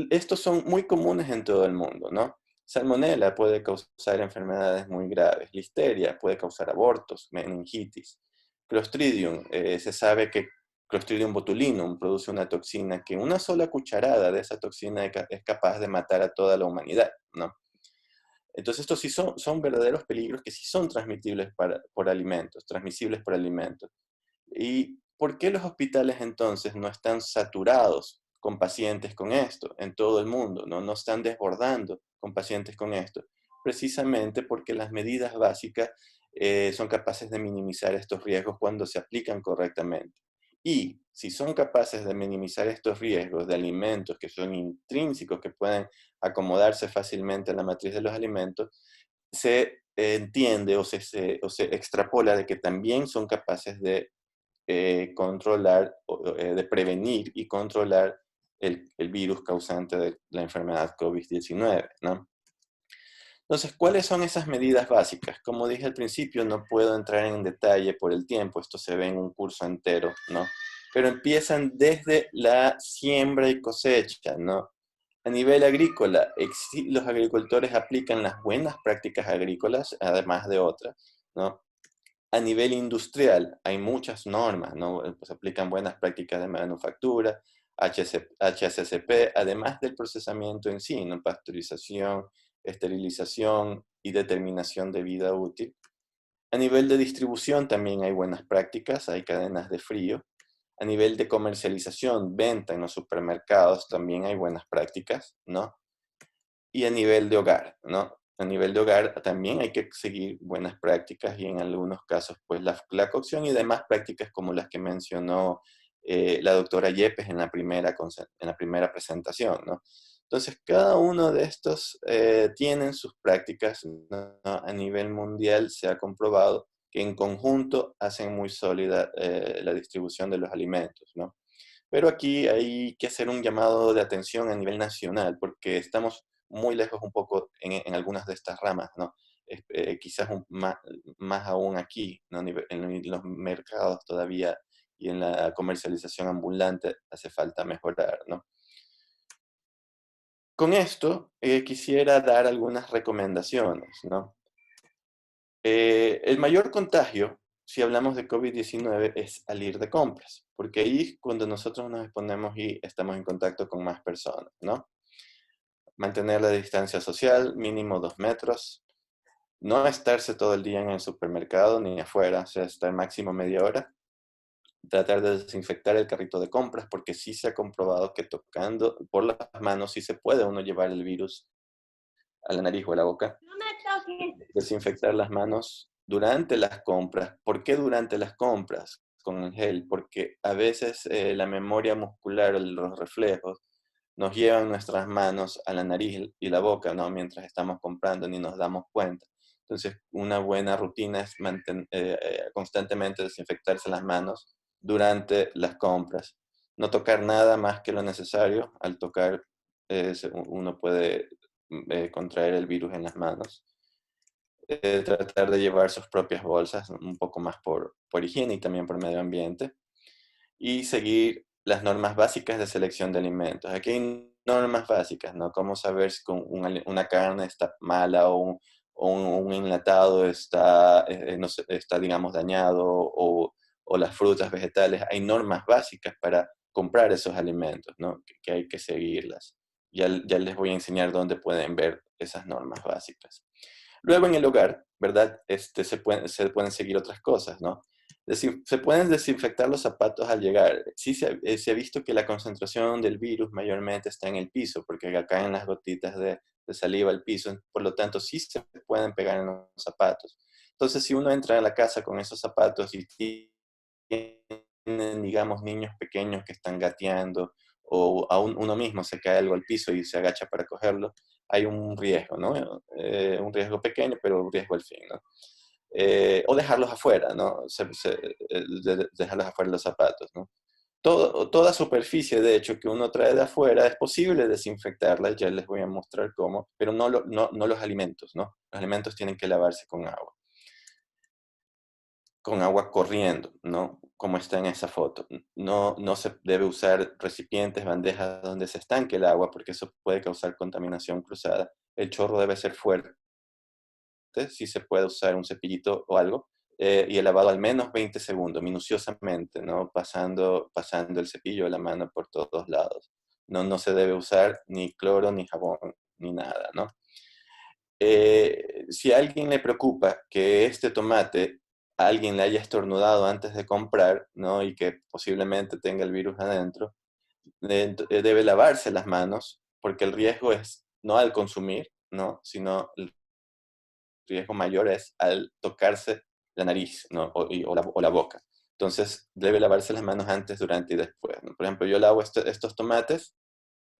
estos son muy comunes en todo el mundo, ¿no? Salmonella puede causar enfermedades muy graves. Listeria puede causar abortos, meningitis. Clostridium, se sabe que Clostridium botulinum produce una toxina que una sola cucharada de esa toxina es capaz de matar a toda la humanidad, ¿no? Entonces estos sí son verdaderos peligros que sí son transmisibles por alimentos. ¿Y por qué los hospitales entonces no están saturados con pacientes con esto en todo el mundo? No están desbordando con pacientes con esto. Precisamente porque las medidas básicas son capaces de minimizar estos riesgos cuando se aplican correctamente. Y si son capaces de minimizar estos riesgos de alimentos que son intrínsecos, que pueden acomodarse fácilmente a la matriz de los alimentos, se entiende o se extrapola de que también son capaces de controlar, de prevenir y controlar el virus causante de la enfermedad COVID-19, ¿no? Entonces, ¿cuáles son esas medidas básicas? Como dije al principio, no puedo entrar en detalle por el tiempo, esto se ve en un curso entero, ¿no? Pero empiezan desde la siembra y cosecha, ¿no? A nivel agrícola, los agricultores aplican las buenas prácticas agrícolas, además de otras, ¿no? A nivel industrial hay muchas normas, ¿no? Pues aplican buenas prácticas de manufactura, HACCP, además del procesamiento en sí, ¿no? Pasteurización, esterilización y determinación de vida útil. A nivel de distribución también hay buenas prácticas, hay cadenas de frío. A nivel de comercialización, venta en los supermercados, también hay buenas prácticas, ¿no? Y a nivel de hogar, ¿no? A nivel de hogar también hay que seguir buenas prácticas y en algunos casos, pues la cocción y demás prácticas como las que mencionó la doctora Yepes en la primera presentación, ¿no? Entonces, cada uno de estos tienen sus prácticas, ¿no? A nivel mundial se ha comprobado que en conjunto hacen muy sólida la distribución de los alimentos, ¿no? Pero aquí hay que hacer un llamado de atención a nivel nacional, porque estamos muy lejos un poco en algunas de estas ramas, ¿no? Quizás más aún aquí, ¿no? En los mercados todavía y en la comercialización ambulante hace falta mejorar, ¿no? Con esto quisiera dar algunas recomendaciones, ¿no? El mayor contagio, si hablamos de COVID-19, es al ir de compras, porque ahí cuando nosotros nos exponemos y estamos en contacto con más personas, ¿no? Mantener la distancia social, mínimo 2 metros, no estarse todo el día en el supermercado ni afuera, o sea, estar máximo media hora, tratar de desinfectar el carrito de compras, porque sí se ha comprobado que tocando por las manos sí se puede uno llevar el virus a la nariz o a la boca. No me toques. Desinfectar las manos durante las compras. ¿Por qué durante las compras con el gel? Porque a veces la memoria muscular, los reflejos, nos llevan nuestras manos a la nariz y la boca, ¿no? Mientras estamos comprando, ni nos damos cuenta. Entonces, una buena rutina es constantemente desinfectarse las manos durante las compras. No tocar nada más que lo necesario. Al tocar, uno puede contraer el virus en las manos. Tratar de llevar sus propias bolsas, un poco más por higiene y también por medio ambiente. Y seguir las normas básicas de selección de alimentos. Aquí hay normas básicas, ¿no? Cómo saber si una carne está mala o un enlatado está, no sé, está, digamos, dañado o las frutas, vegetales. Hay normas básicas para comprar esos alimentos, ¿no? Que hay que seguirlas. Ya les voy a enseñar dónde pueden ver esas normas básicas. Luego en el hogar, ¿verdad? Se pueden seguir otras cosas, ¿no? Se pueden desinfectar los zapatos al llegar. Sí se ha visto que la concentración del virus mayormente está en el piso, porque acá caen las gotitas de saliva al piso, por lo tanto sí se pueden pegar en los zapatos. Entonces, si uno entra a la casa con esos zapatos y tienen, digamos, niños pequeños que están gateando, o aún uno mismo se cae algo al piso y se agacha para cogerlo, hay un riesgo, ¿no? Un riesgo pequeño, pero un riesgo al fin, ¿no? O dejarlos afuera, ¿no? Dejarlos afuera los zapatos, ¿no? toda superficie, de hecho, que uno trae de afuera, es posible desinfectarla, ya les voy a mostrar cómo, pero no los alimentos, ¿no? Los alimentos tienen que lavarse con agua corriendo, ¿no? Como está en esa foto. No se debe usar recipientes, bandejas donde se estanque el agua, porque eso puede causar contaminación cruzada. El chorro debe ser fuerte, si se puede usar un cepillito o algo, y el lavado al menos 20 segundos, minuciosamente, ¿no? Pasando el cepillo de la mano por todos lados. No se debe usar ni cloro, ni jabón, ni nada, ¿no? Si a alguien le preocupa que este tomate alguien le haya estornudado antes de comprar, ¿no? Y que posiblemente tenga el virus adentro, debe lavarse las manos, porque el riesgo es no al consumir, ¿no? Sino el riesgo mayor es al tocarse la nariz, ¿no? o la boca. Entonces, debe lavarse las manos antes, durante y después, ¿no? Por ejemplo, yo lavo estos tomates,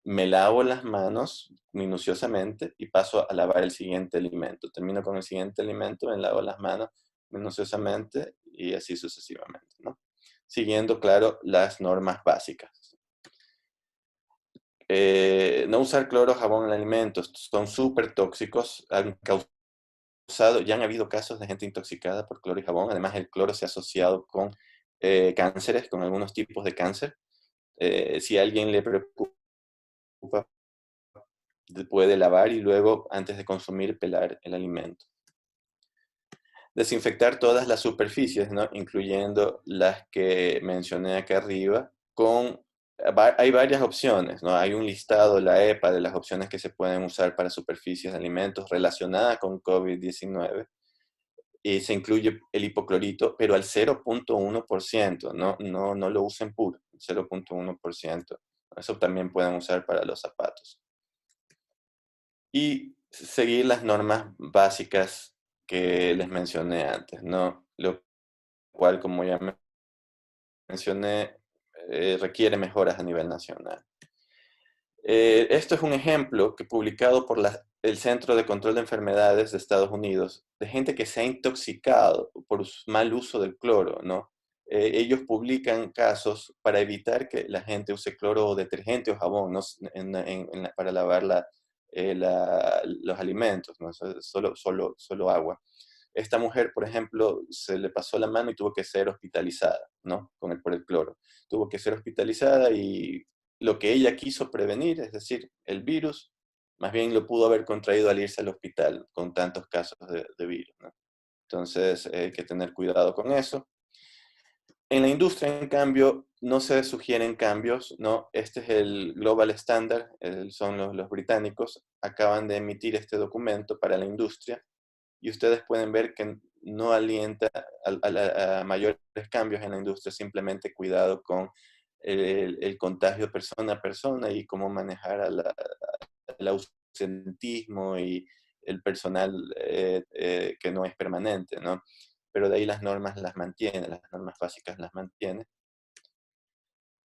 me lavo las manos minuciosamente y paso a lavar el siguiente alimento. Termino con el siguiente alimento, me lavo las manos minuciosamente y así sucesivamente, ¿no? Siguiendo, claro, las normas básicas. No usar cloro, jabón en alimentos, son súper tóxicos, ya han habido casos de gente intoxicada por cloro y jabón. Además, el cloro se ha asociado con cánceres, con algunos tipos de cáncer. Si a alguien le preocupa, puede lavar y luego, antes de consumir, pelar el alimento. Desinfectar todas las superficies, ¿no? Incluyendo las que mencioné acá arriba. Hay varias opciones, ¿no? Hay un listado, la EPA, de las opciones que se pueden usar para superficies de alimentos relacionadas con COVID-19. Y se incluye el hipoclorito, pero al 0.1%, no lo usen puro, 0.1%. Eso también pueden usar para los zapatos. Y seguir las normas básicas que les mencioné antes, ¿no? Lo cual, como ya mencioné, requiere mejoras a nivel nacional. Esto es un ejemplo que publicado por el Centro de Control de Enfermedades de Estados Unidos, de gente que se ha intoxicado por mal uso del cloro, ¿no? Ellos publican casos para evitar que la gente use cloro o detergente o jabón, ¿no? Para lavar los alimentos, ¿no? Solo agua. Esta mujer, por ejemplo, se le pasó la mano y tuvo que ser hospitalizada, ¿no? Por el cloro. Tuvo que ser hospitalizada y lo que ella quiso prevenir, es decir, el virus, más bien lo pudo haber contraído al irse al hospital con tantos casos de virus, ¿no? Entonces, hay que tener cuidado con eso. En la industria, en cambio, no se sugieren cambios, ¿no? Este es el Global Standard, son los británicos, acaban de emitir este documento para la industria, y ustedes pueden ver que no alienta a mayores cambios en la industria, simplemente cuidado con el contagio persona a persona y cómo manejar el ausentismo y el personal que no es permanente, ¿no? Pero de ahí las normas las mantiene, las normas básicas las mantiene.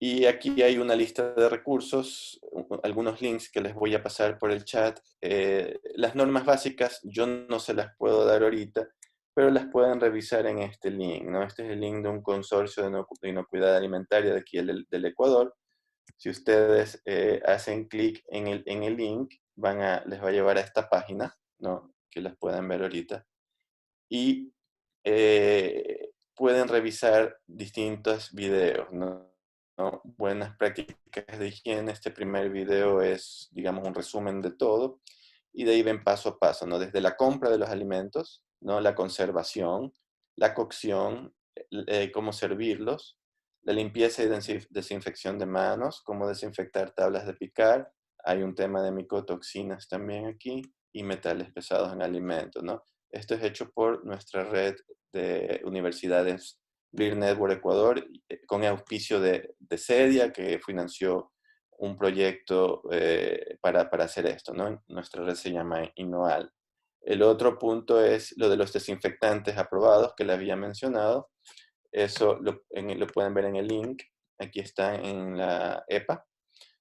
Y aquí hay una lista de recursos, algunos links que les voy a pasar por el chat. Las normas básicas yo no se las puedo dar ahorita, pero las pueden revisar en este link, ¿no? Este es el link de un consorcio de inocuidad alimentaria de aquí del Ecuador. Si ustedes hacen clic en el link, les va a llevar a esta página, ¿no? Que las pueden ver ahorita. Y pueden revisar distintos videos, ¿no? Buenas prácticas de higiene. Este primer video es, digamos, un resumen de todo, y de ahí ven paso a paso, ¿no? Desde la compra de los alimentos, ¿no? La conservación, la cocción, cómo servirlos, la limpieza y desinfección de manos, cómo desinfectar tablas de picar. Hay un tema de micotoxinas también aquí, y metales pesados en alimentos, ¿no? Esto es hecho por nuestra red de universidades Beer Network Ecuador, con auspicio de CEDIA, que financió un proyecto para hacer esto, ¿no? Nuestra red se llama INOAL. El otro punto es lo de los desinfectantes aprobados que les había mencionado. Eso lo pueden ver en el link. Aquí está en la EPA.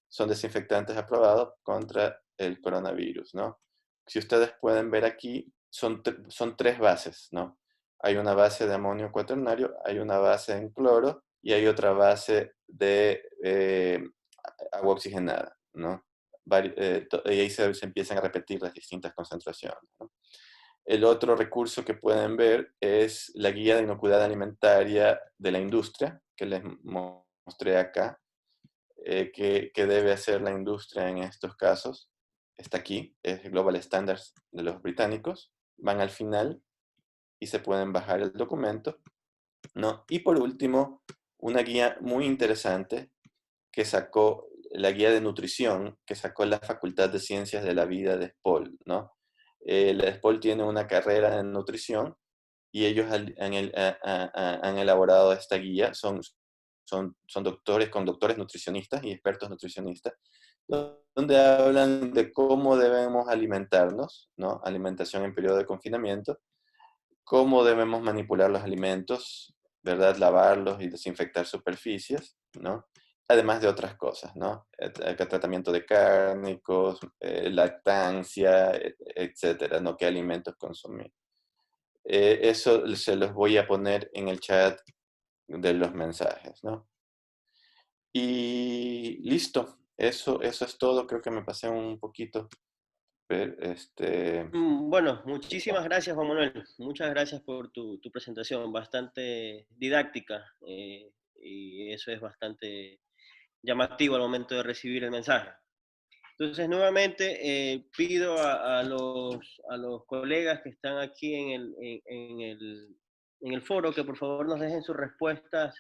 Son desinfectantes aprobados contra el coronavirus, ¿no? Si ustedes pueden ver aquí, son 3 bases, ¿no? Hay una base de amonio cuaternario, hay una base en cloro y hay otra base de agua oxigenada, ¿no? Y ahí se empiezan a repetir las distintas concentraciones, ¿no? El otro recurso que pueden ver es la guía de inocuidad alimentaria de la industria, que les mostré acá, que debe hacer la industria en estos casos. Está aquí, es Global Standards de los británicos. Van al final y se pueden bajar el documento, ¿no? Y por último, una guía muy interesante que sacó, la guía de nutrición, que sacó la Facultad de Ciencias de la Vida de SPOL, ¿no? La SPOL tiene una carrera en nutrición y ellos han elaborado esta guía, son doctores nutricionistas y expertos nutricionistas, donde hablan de cómo debemos alimentarnos, ¿no? Alimentación en periodo de confinamiento, cómo debemos manipular los alimentos, ¿verdad? Lavarlos y desinfectar superficies, ¿no? Además de otras cosas, ¿no? Tratamiento de cárnicos, lactancia, etcétera, ¿no? ¿Qué alimentos consumir? Eso se los voy a poner en el chat de los mensajes, ¿no? Y listo, eso es todo. Creo que me pasé un poquito. Bueno, muchísimas gracias, Juan Manuel. Muchas gracias por tu presentación, bastante didáctica, y eso es bastante llamativo al momento de recibir el mensaje. Entonces, nuevamente, pido a los colegas que están aquí en el foro que por favor nos dejen sus respuestas,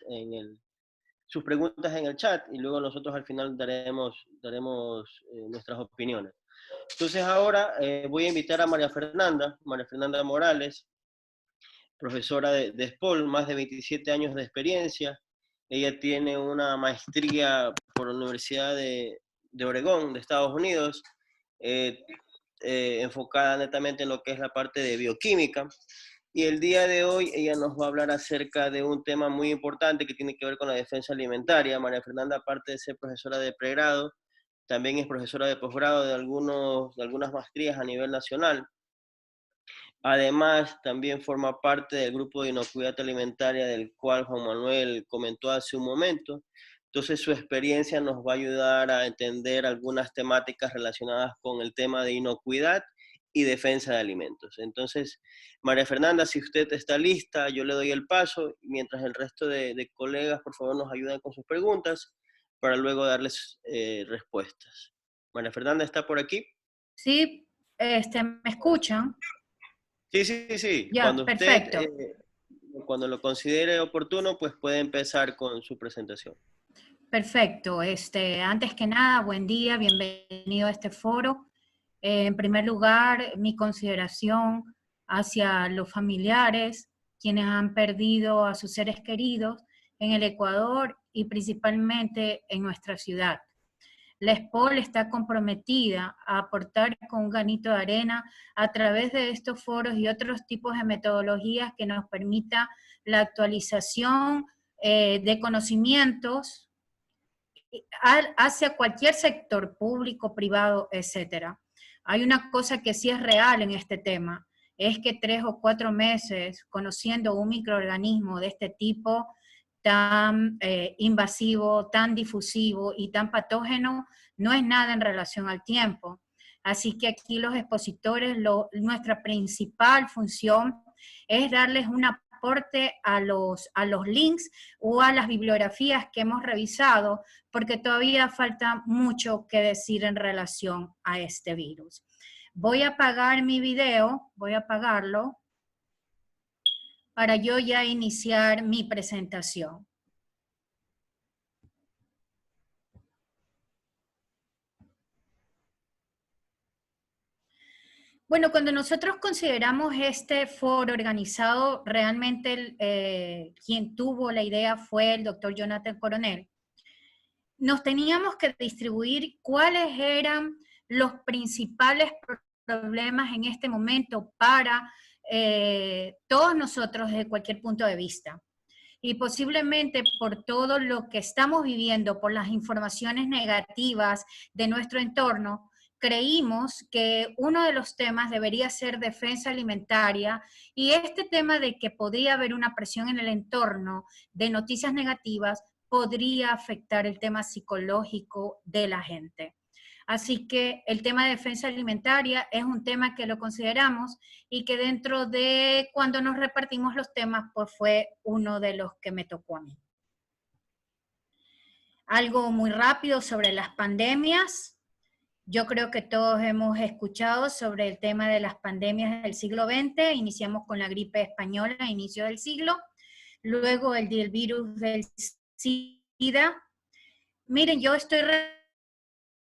sus preguntas en el chat, y luego nosotros al final daremos nuestras opiniones. Entonces ahora voy a invitar a María Fernanda Morales, profesora de SPOL, más de 27 años de experiencia. Ella tiene una maestría por la Universidad de Oregón, de Estados Unidos, enfocada netamente en lo que es la parte de bioquímica. Y el día de hoy ella nos va a hablar acerca de un tema muy importante que tiene que ver con la defensa alimentaria. María Fernanda, aparte de ser profesora de pregrado, también es profesora de posgrado de algunas maestrías a nivel nacional. Además, también forma parte del grupo de inocuidad alimentaria del cual Juan Manuel comentó hace un momento. Entonces, su experiencia nos va a ayudar a entender algunas temáticas relacionadas con el tema de inocuidad y defensa de alimentos. Entonces, María Fernanda, si usted está lista, yo le doy el paso, mientras el resto de colegas, por favor, nos ayuden con sus preguntas para luego darles respuestas. María Fernanda, ¿está por aquí? Sí, ¿me escuchan? Sí. Ya, Cuando perfecto. Cuando lo considere oportuno, pues puede empezar con su presentación. Perfecto. Antes que nada, buen día, bienvenido a este foro. En primer lugar, mi consideración hacia los familiares, quienes han perdido a sus seres queridos en el Ecuador y principalmente en nuestra ciudad. La SPOL está comprometida a aportar con un granito de arena a través de estos foros y otros tipos de metodologías que nos permita la actualización de conocimientos hacia cualquier sector público, privado, etc. Hay una cosa que sí es real en este tema, es que 3 o 4 meses conociendo un microorganismo de este tipo tan invasivo, tan difusivo y tan patógeno, no es nada en relación al tiempo. Así que aquí los expositores, nuestra principal función es darles un aporte a los links o a las bibliografías que hemos revisado, porque todavía falta mucho que decir en relación a este virus. Voy a apagar mi video, voy a apagarlo, para yo ya iniciar mi presentación. Bueno, cuando nosotros consideramos este foro organizado, realmente quien tuvo la idea fue el doctor Jonathan Coronel. Nos teníamos que distribuir cuáles eran los principales problemas en este momento para todos nosotros desde cualquier punto de vista. Y posiblemente por todo lo que estamos viviendo, por las informaciones negativas de nuestro entorno, creímos que uno de los temas debería ser defensa alimentaria y este tema de que podría haber una presión en el entorno de noticias negativas podría afectar el tema psicológico de la gente. Así que el tema de defensa alimentaria es un tema que lo consideramos y que dentro de cuando nos repartimos los temas, pues fue uno de los que me tocó a mí. Algo muy rápido sobre las pandemias. Yo creo que todos hemos escuchado sobre el tema de las pandemias del siglo XX. Iniciamos con la gripe española a inicio del siglo, luego el del virus del SIDA. Miren, yo estoy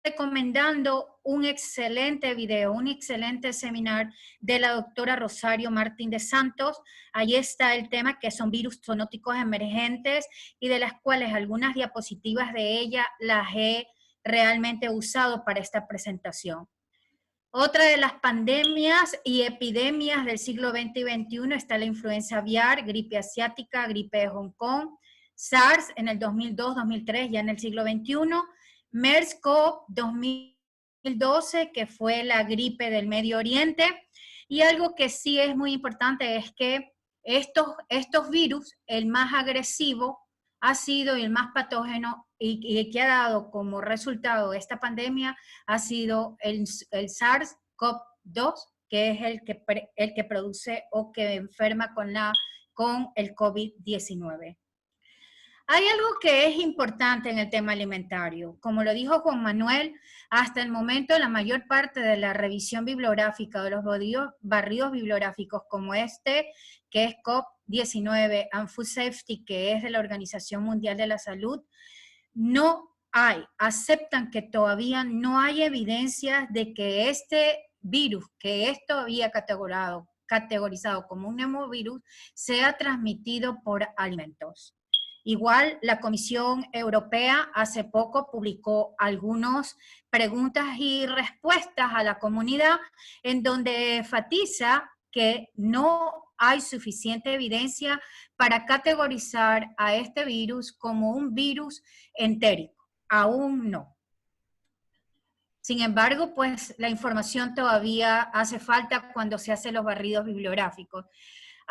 recomendando un excelente video, un excelente seminar de la doctora Rosario Martín de Santos. Ahí está el tema que son virus zoonóticos emergentes y de las cuales algunas diapositivas de ella las he realmente usado para esta presentación. Otra de las pandemias y epidemias del siglo XX y XXI está la influenza aviar, gripe asiática, gripe de Hong Kong, SARS en el 2002-2003, ya en el siglo XXI, MERS-CoV 2012, que fue la gripe del Medio Oriente, y algo que sí es muy importante es que estos virus, el más agresivo ha sido y el más patógeno y que ha dado como resultado esta pandemia ha sido el SARS-CoV-2, que es el que produce o que enferma con el COVID-19. Hay algo que es importante en el tema alimentario. Como lo dijo Juan Manuel, hasta el momento la mayor parte de la revisión bibliográfica de los barridos bibliográficos como este, que es COP19 and Food Safety, que es de la Organización Mundial de la Salud, aceptan que todavía no hay evidencias de que este virus, que es todavía categorizado como un neumovirus, sea transmitido por alimentos. Igual, la Comisión Europea hace poco publicó algunas preguntas y respuestas a la comunidad en donde enfatiza que no hay suficiente evidencia para categorizar a este virus como un virus entérico. Aún no. Sin embargo, pues la información todavía hace falta cuando se hacen los barridos bibliográficos.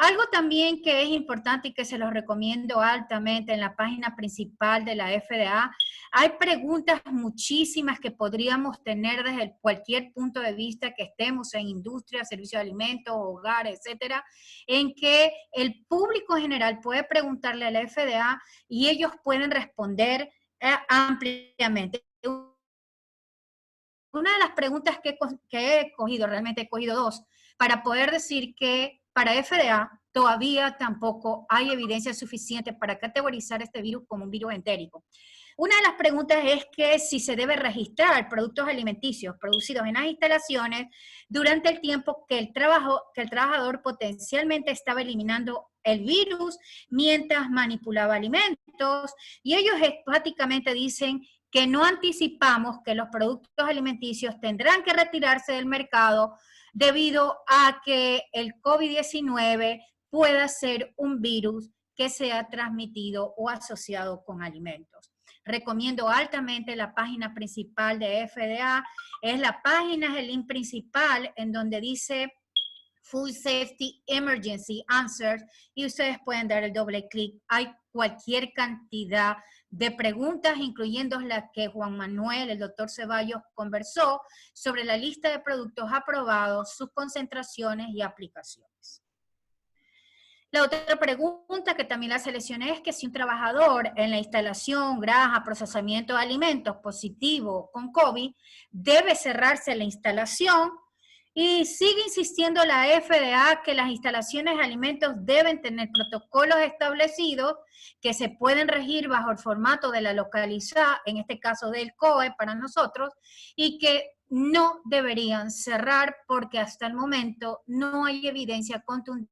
Algo también que es importante y que se los recomiendo altamente en la página principal de la FDA, hay preguntas muchísimas que podríamos tener desde cualquier punto de vista que estemos en industria, servicio de alimentos, hogar, etcétera, en que el público en general puede preguntarle a la FDA y ellos pueden responder ampliamente. Una de las preguntas que he escogido, realmente he escogido dos, para poder decir que para FDA todavía tampoco hay evidencia suficiente para categorizar este virus como un virus entérico. Una de las preguntas es que si se debe registrar productos alimenticios producidos en las instalaciones durante el tiempo que el trabajador potencialmente estaba eliminando el virus mientras manipulaba alimentos, y ellos prácticamente dicen que no anticipamos que los productos alimenticios tendrán que retirarse del mercado debido a que el COVID-19 pueda ser un virus que sea transmitido o asociado con alimentos. Recomiendo altamente la página principal de FDA, es el link principal en donde dice Food Safety Emergency Answers y ustedes pueden dar el doble clic. Hay cualquier cantidad de preguntas, incluyendo las que Juan Manuel, el doctor Ceballos, conversó sobre la lista de productos aprobados, sus concentraciones y aplicaciones. La otra pregunta que también la seleccioné es que si un trabajador en la instalación, granja, procesamiento de alimentos positivo con COVID, debe cerrarse la instalación. Y sigue insistiendo la FDA que las instalaciones de alimentos deben tener protocolos establecidos que se pueden regir bajo el formato de la localizada, en este caso del COE para nosotros, y que no deberían cerrar porque hasta el momento no hay evidencia contundente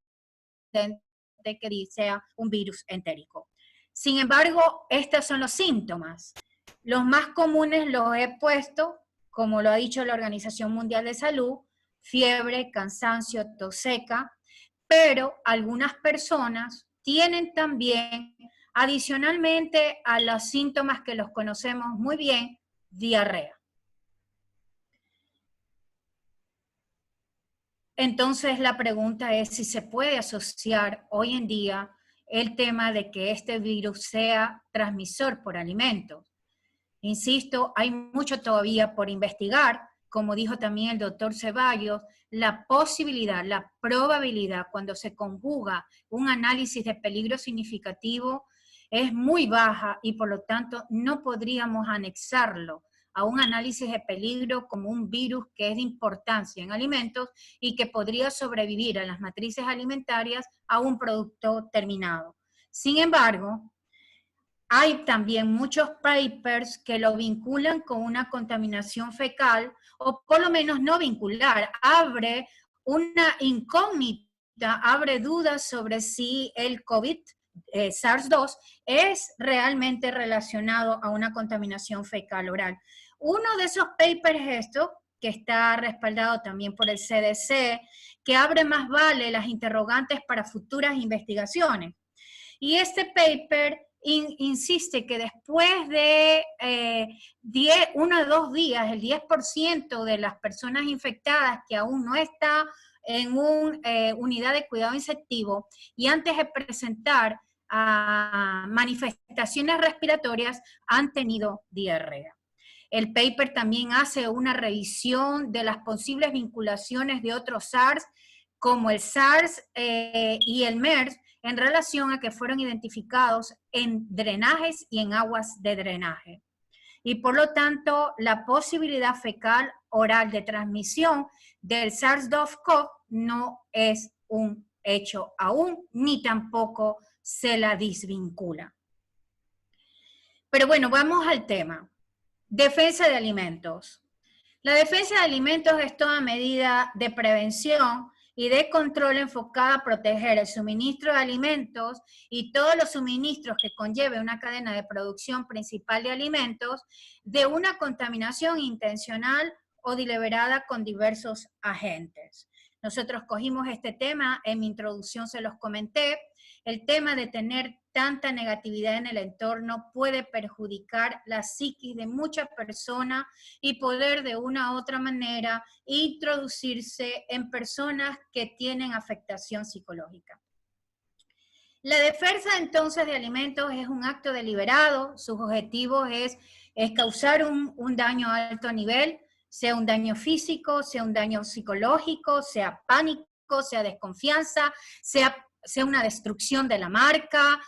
que sea un virus entérico. Sin embargo, estos son los síntomas. Los más comunes los he puesto, como lo ha dicho la Organización Mundial de Salud: fiebre, cansancio, tos seca, pero algunas personas tienen también, adicionalmente a los síntomas que los conocemos muy bien, diarrea. entonces la pregunta es si se puede asociar hoy en día el tema de que este virus sea transmisor por alimentos. Insisto, hay mucho todavía por investigar, como dijo también el doctor Ceballos, la posibilidad, la probabilidad cuando se conjuga un análisis de peligro significativo es muy baja y por lo tanto no podríamos anexarlo a un análisis de peligro como un virus que es de importancia en alimentos y que podría sobrevivir a las matrices alimentarias a un producto terminado. Sin embargo, hay también muchos papers que lo vinculan con una contaminación fecal, o por lo menos no vincular, abre una incógnita, abre dudas sobre si el COVID, SARS-2, es realmente relacionado a una contaminación fecal oral. Uno de esos papers es esto, que está respaldado también por el CDC, que abre más vale las interrogantes para futuras investigaciones. Y este paper insiste que después de 1 o 2 días, el 10% de las personas infectadas que aún no está en una unidad de cuidado insectivo y antes de presentar manifestaciones respiratorias han tenido diarrea. El paper también hace una revisión de las posibles vinculaciones de otros SARS, como el SARS y el MERS, en relación a que fueron identificados en drenajes y en aguas de drenaje. Y por lo tanto, la posibilidad fecal oral de transmisión del SARS-CoV no es un hecho aún, ni tampoco se la desvincula. Pero bueno, vamos al tema. Defensa de alimentos. La defensa de alimentos es toda medida de prevención y de control enfocada a proteger el suministro de alimentos y todos los suministros que conlleve una cadena de producción principal de alimentos de una contaminación intencional o deliberada con diversos agentes. Nosotros cogimos este tema, en mi introducción se los comenté, el tema de tener tanta negatividad en el entorno puede perjudicar la psiquis de muchas personas y poder de una u otra manera introducirse en personas que tienen afectación psicológica. La defensa entonces de alimentos es un acto deliberado, sus objetivos es causar un daño a alto nivel, sea un daño físico, sea un daño psicológico, sea pánico, sea desconfianza, sea una destrucción de la marca,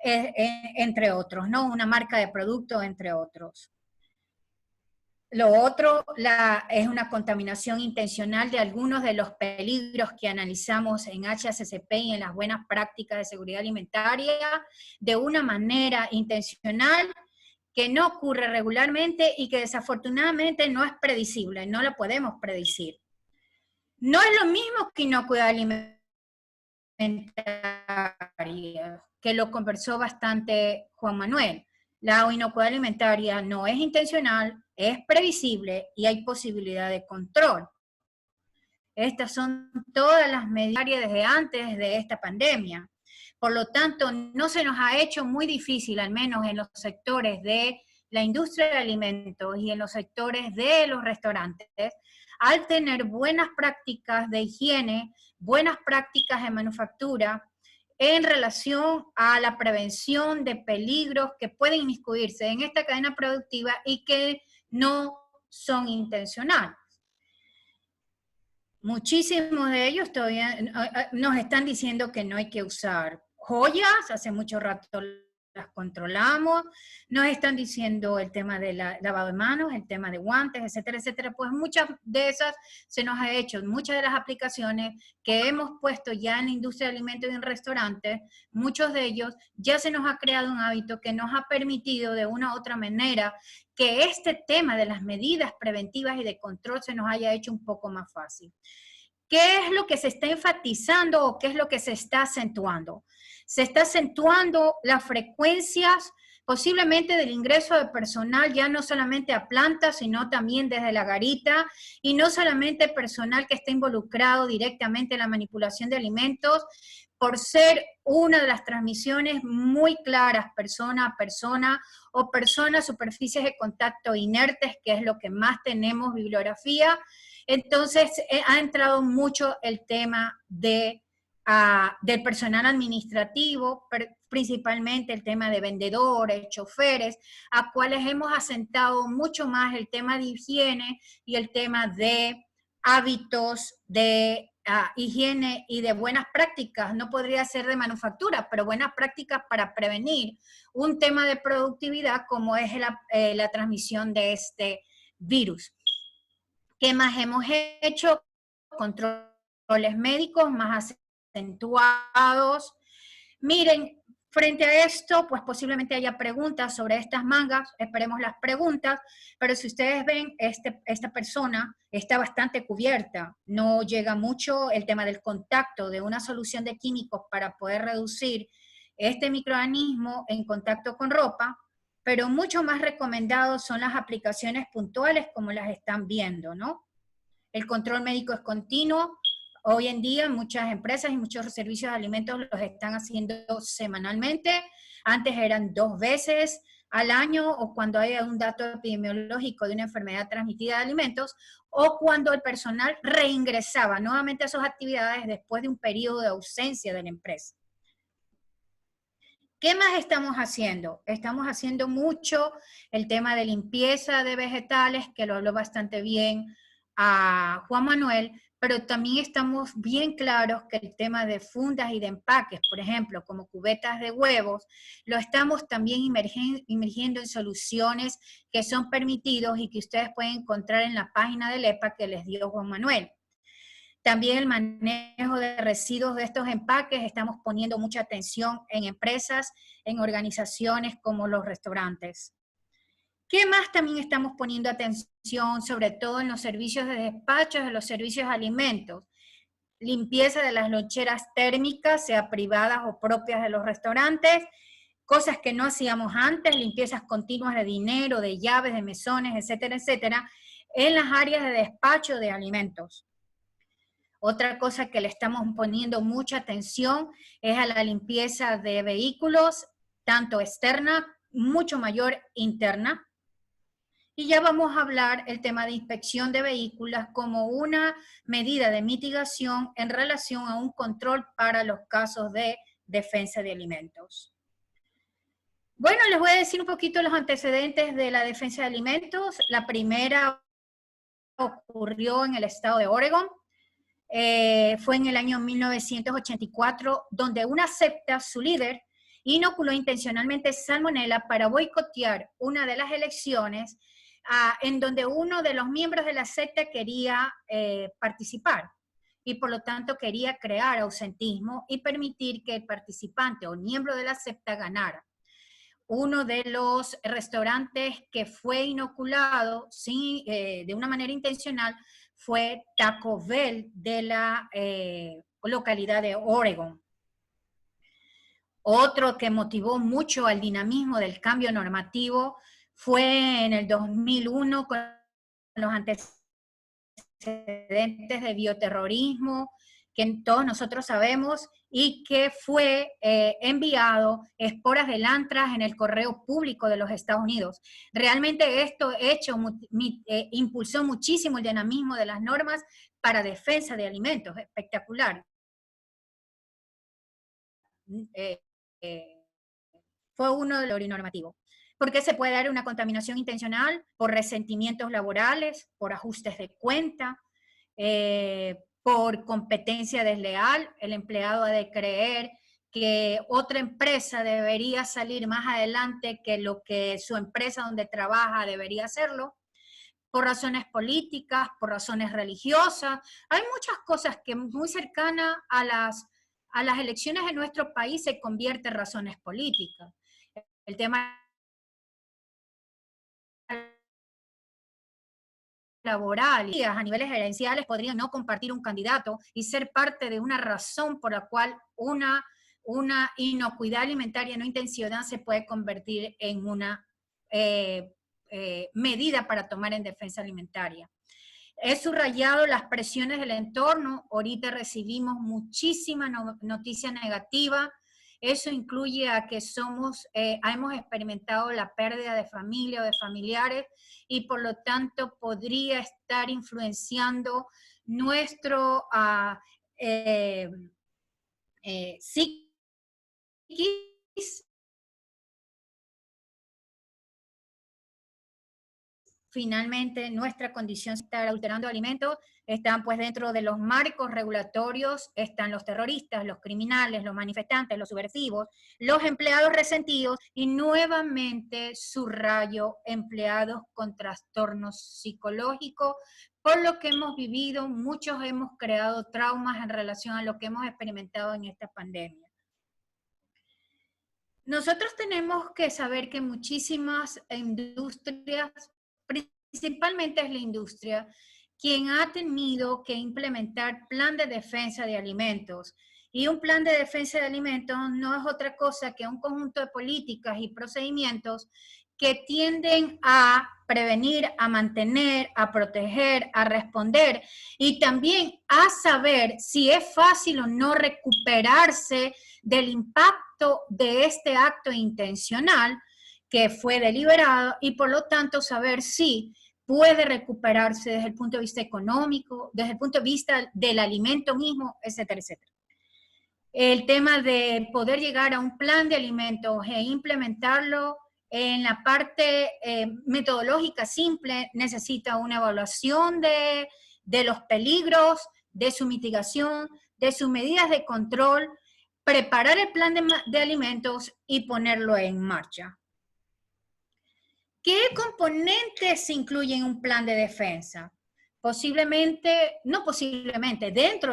entre otros, ¿no? Una marca de producto, entre otros. Lo otro es una contaminación intencional de algunos de los peligros que analizamos en HACCP y en las buenas prácticas de seguridad alimentaria, de una manera intencional que no ocurre regularmente y que desafortunadamente no es predecible, no lo podemos predecir. No es lo mismo que inocuidad alimentaria, que lo conversó bastante Juan Manuel. La inocuidad alimentaria no es intencional, es previsible y hay posibilidad de control. Estas son todas las medidas desde antes de esta pandemia. Por lo tanto, no se nos ha hecho muy difícil, al menos en los sectores de la industria de alimentos y en los sectores de los restaurantes, al tener buenas prácticas de higiene, buenas prácticas de manufactura, en relación a la prevención de peligros que pueden inmiscuirse en esta cadena productiva y que no son intencionales. Muchísimos de ellos todavía nos están diciendo que no hay que usar joyas, hace mucho rato las controlamos, nos están diciendo el tema de lavado de manos, el tema de guantes, etcétera, etcétera. Pues muchas de esas se nos ha hecho, muchas de las aplicaciones que hemos puesto ya en la industria de alimentos y en restaurantes, muchos de ellos ya se nos ha creado un hábito que nos ha permitido de una u otra manera que este tema de las medidas preventivas y de control se nos haya hecho un poco más fácil. ¿Qué es lo que se está enfatizando o qué es lo que se está acentuando? Se está acentuando las frecuencias posiblemente del ingreso de personal, ya no solamente a plantas, sino también desde la garita, y no solamente personal que está involucrado directamente en la manipulación de alimentos, por ser una de las transmisiones muy claras, persona a persona, o personas, superficies de contacto inertes, que es lo que más tenemos bibliografía. Entonces, ha entrado mucho el tema del personal administrativo, principalmente el tema de vendedores, choferes, a cuales hemos asentado mucho más el tema de higiene y el tema de hábitos de higiene y de buenas prácticas. No podría ser de manufactura, pero buenas prácticas para prevenir un tema de productividad como es la transmisión de este virus. ¿Qué más hemos hecho? Controles médicos más acentuados. Miren, frente a esto, pues posiblemente haya preguntas sobre estas mangas, esperemos las preguntas, pero si ustedes ven, esta persona está bastante cubierta, no llega mucho el tema del contacto de una solución de químicos para poder reducir este microorganismo en contacto con ropa, pero mucho más recomendados son las aplicaciones puntuales como las están viendo, ¿no? El control médico es continuo. Hoy en día muchas empresas y muchos servicios de alimentos los están haciendo semanalmente. Antes eran 2 veces al año, o cuando hay un dato epidemiológico de una enfermedad transmitida de alimentos, o cuando el personal reingresaba nuevamente a sus actividades después de un periodo de ausencia de la empresa. ¿Qué más estamos haciendo? Estamos haciendo mucho el tema de limpieza de vegetales, que lo habló bastante bien a Juan Manuel, pero también estamos bien claros que el tema de fundas y de empaques, por ejemplo, como cubetas de huevos, lo estamos también inmergiendo en soluciones que son permitidos y que ustedes pueden encontrar en la página del EPA que les dio Juan Manuel. También el manejo de residuos de estos empaques, estamos poniendo mucha atención en empresas, en organizaciones como los restaurantes. ¿Qué más también estamos poniendo atención, sobre todo en los servicios de despachos, en los servicios de alimentos? Limpieza de las loncheras térmicas, sea privadas o propias de los restaurantes, cosas que no hacíamos antes, limpiezas continuas de dinero, de llaves, de mesones, etcétera, etcétera, en las áreas de despacho de alimentos. Otra cosa que le estamos poniendo mucha atención es a la limpieza de vehículos, tanto externa, mucho mayor interna. Y ya vamos a hablar el tema de inspección de vehículos como una medida de mitigación en relación a un control para los casos de defensa de alimentos. Bueno, les voy a decir un poquito los antecedentes de la defensa de alimentos. La primera ocurrió en el estado de Oregon. Fue en el año 1984, donde una secta, su líder, inoculó intencionalmente salmonela para boicotear una de las elecciones en donde uno de los miembros de la secta quería participar y por lo tanto quería crear ausentismo y permitir que el participante o miembro de la secta ganara. Uno de los restaurantes que fue inoculado de una manera intencional fue Taco Bell de la localidad de Oregon. Otro que motivó mucho al dinamismo del cambio normativo fue en el 2001 con los antecedentes de bioterrorismo, que todos nosotros sabemos, y que fue enviado esporas del antras en el correo público de los Estados Unidos. Realmente esto impulsó muchísimo el dinamismo de las normas para defensa de alimentos, espectacular. Fue uno de los normativos. Porque se puede dar una contaminación intencional por resentimientos laborales, por ajustes de cuenta, por competencia desleal. El empleado ha de creer que otra empresa debería salir más adelante que lo que su empresa donde trabaja debería hacerlo, por razones políticas, por razones religiosas. Hay muchas cosas que muy cercanas a las elecciones en nuestro país se convierten en razones políticas. El tema laboral y a niveles gerenciales podrían no compartir un candidato y ser parte de una razón por la cual una inocuidad alimentaria no intencionada se puede convertir en una medida para tomar en defensa alimentaria. He subrayado las presiones del entorno. Ahorita recibimos muchísima noticia negativa Eso incluye a que hemos experimentado la pérdida de familia o de familiares y por lo tanto podría estar influenciando nuestro psiquis. Finalmente, nuestra condición de estar adulterando alimentos están pues dentro de los marcos regulatorios, están los terroristas, los criminales, los manifestantes, los subversivos, los empleados resentidos y nuevamente subrayo empleados con trastornos psicológicos. Por lo que hemos vivido, muchos hemos creado traumas en relación a lo que hemos experimentado en esta pandemia. Nosotros tenemos que saber que muchísimas industrias, principalmente es la industria, quien ha tenido que implementar plan de defensa de alimentos. Y un plan de defensa de alimentos no es otra cosa que un conjunto de políticas y procedimientos que tienden a prevenir, a mantener, a proteger, a responder y también a saber si es fácil o no recuperarse del impacto de este acto intencional que fue deliberado y por lo tanto saber si puede recuperarse desde el punto de vista económico, desde el punto de vista del alimento mismo, etcétera, etcétera. El tema de poder llegar a un plan de alimentos e implementarlo en la parte metodológica simple necesita una evaluación de los peligros, de su mitigación, de sus medidas de control, preparar el plan de alimentos y ponerlo en marcha. ¿Qué componentes se incluyen en un plan de defensa? Dentro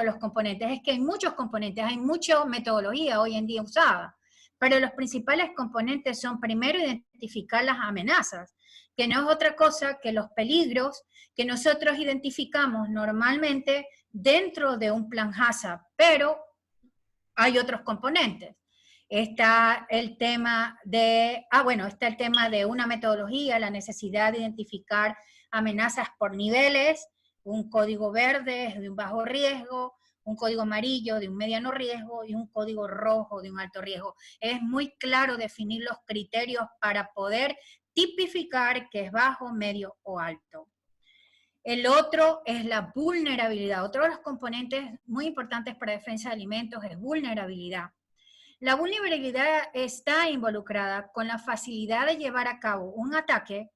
de los componentes, es que hay muchos componentes, hay mucha metodología hoy en día usada, pero los principales componentes son primero identificar las amenazas, que no es otra cosa que los peligros que nosotros identificamos normalmente dentro de un plan HACCP, pero hay otros componentes. Está el tema de una metodología, la necesidad de identificar amenazas por niveles, un código verde de un bajo riesgo, un código amarillo de un mediano riesgo y un código rojo de un alto riesgo. Es muy claro definir los criterios para poder tipificar qué es bajo, medio o alto. El otro es la vulnerabilidad. Otro de los componentes muy importantes para defensa de alimentos es vulnerabilidad. La vulnerabilidad está involucrada con la facilidad de llevar a cabo un ataque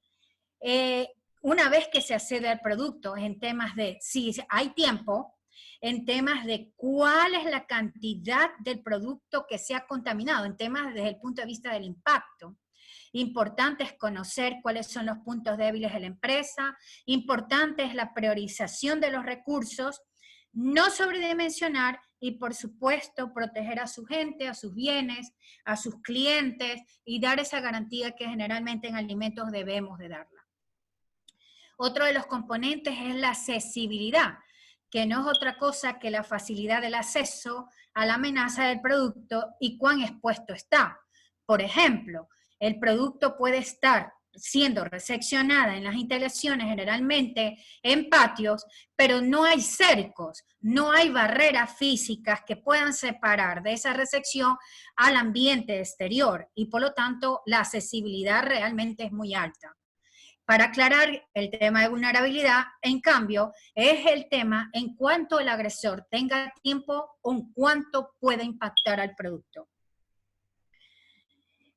una vez que se accede al producto, en temas de si hay tiempo, en temas de cuál es la cantidad del producto que se ha contaminado, en temas desde el punto de vista del impacto. Importante es conocer cuáles son los puntos débiles de la empresa, importante es la priorización de los recursos, no sobredimensionar y por supuesto proteger a su gente, a sus bienes, a sus clientes y dar esa garantía que generalmente en alimentos debemos de darla. Otro de los componentes es la accesibilidad, que no es otra cosa que la facilidad del acceso a la amenaza del producto y cuán expuesto está. Por ejemplo, el producto puede estar siendo recepcionada en las instalaciones generalmente en patios, pero no hay cercos, no hay barreras físicas que puedan separar de esa recepción al ambiente exterior y por lo tanto la accesibilidad realmente es muy alta. Para aclarar el tema de vulnerabilidad, en cambio, es el tema en cuanto el agresor tenga tiempo o en cuánto puede impactar al producto.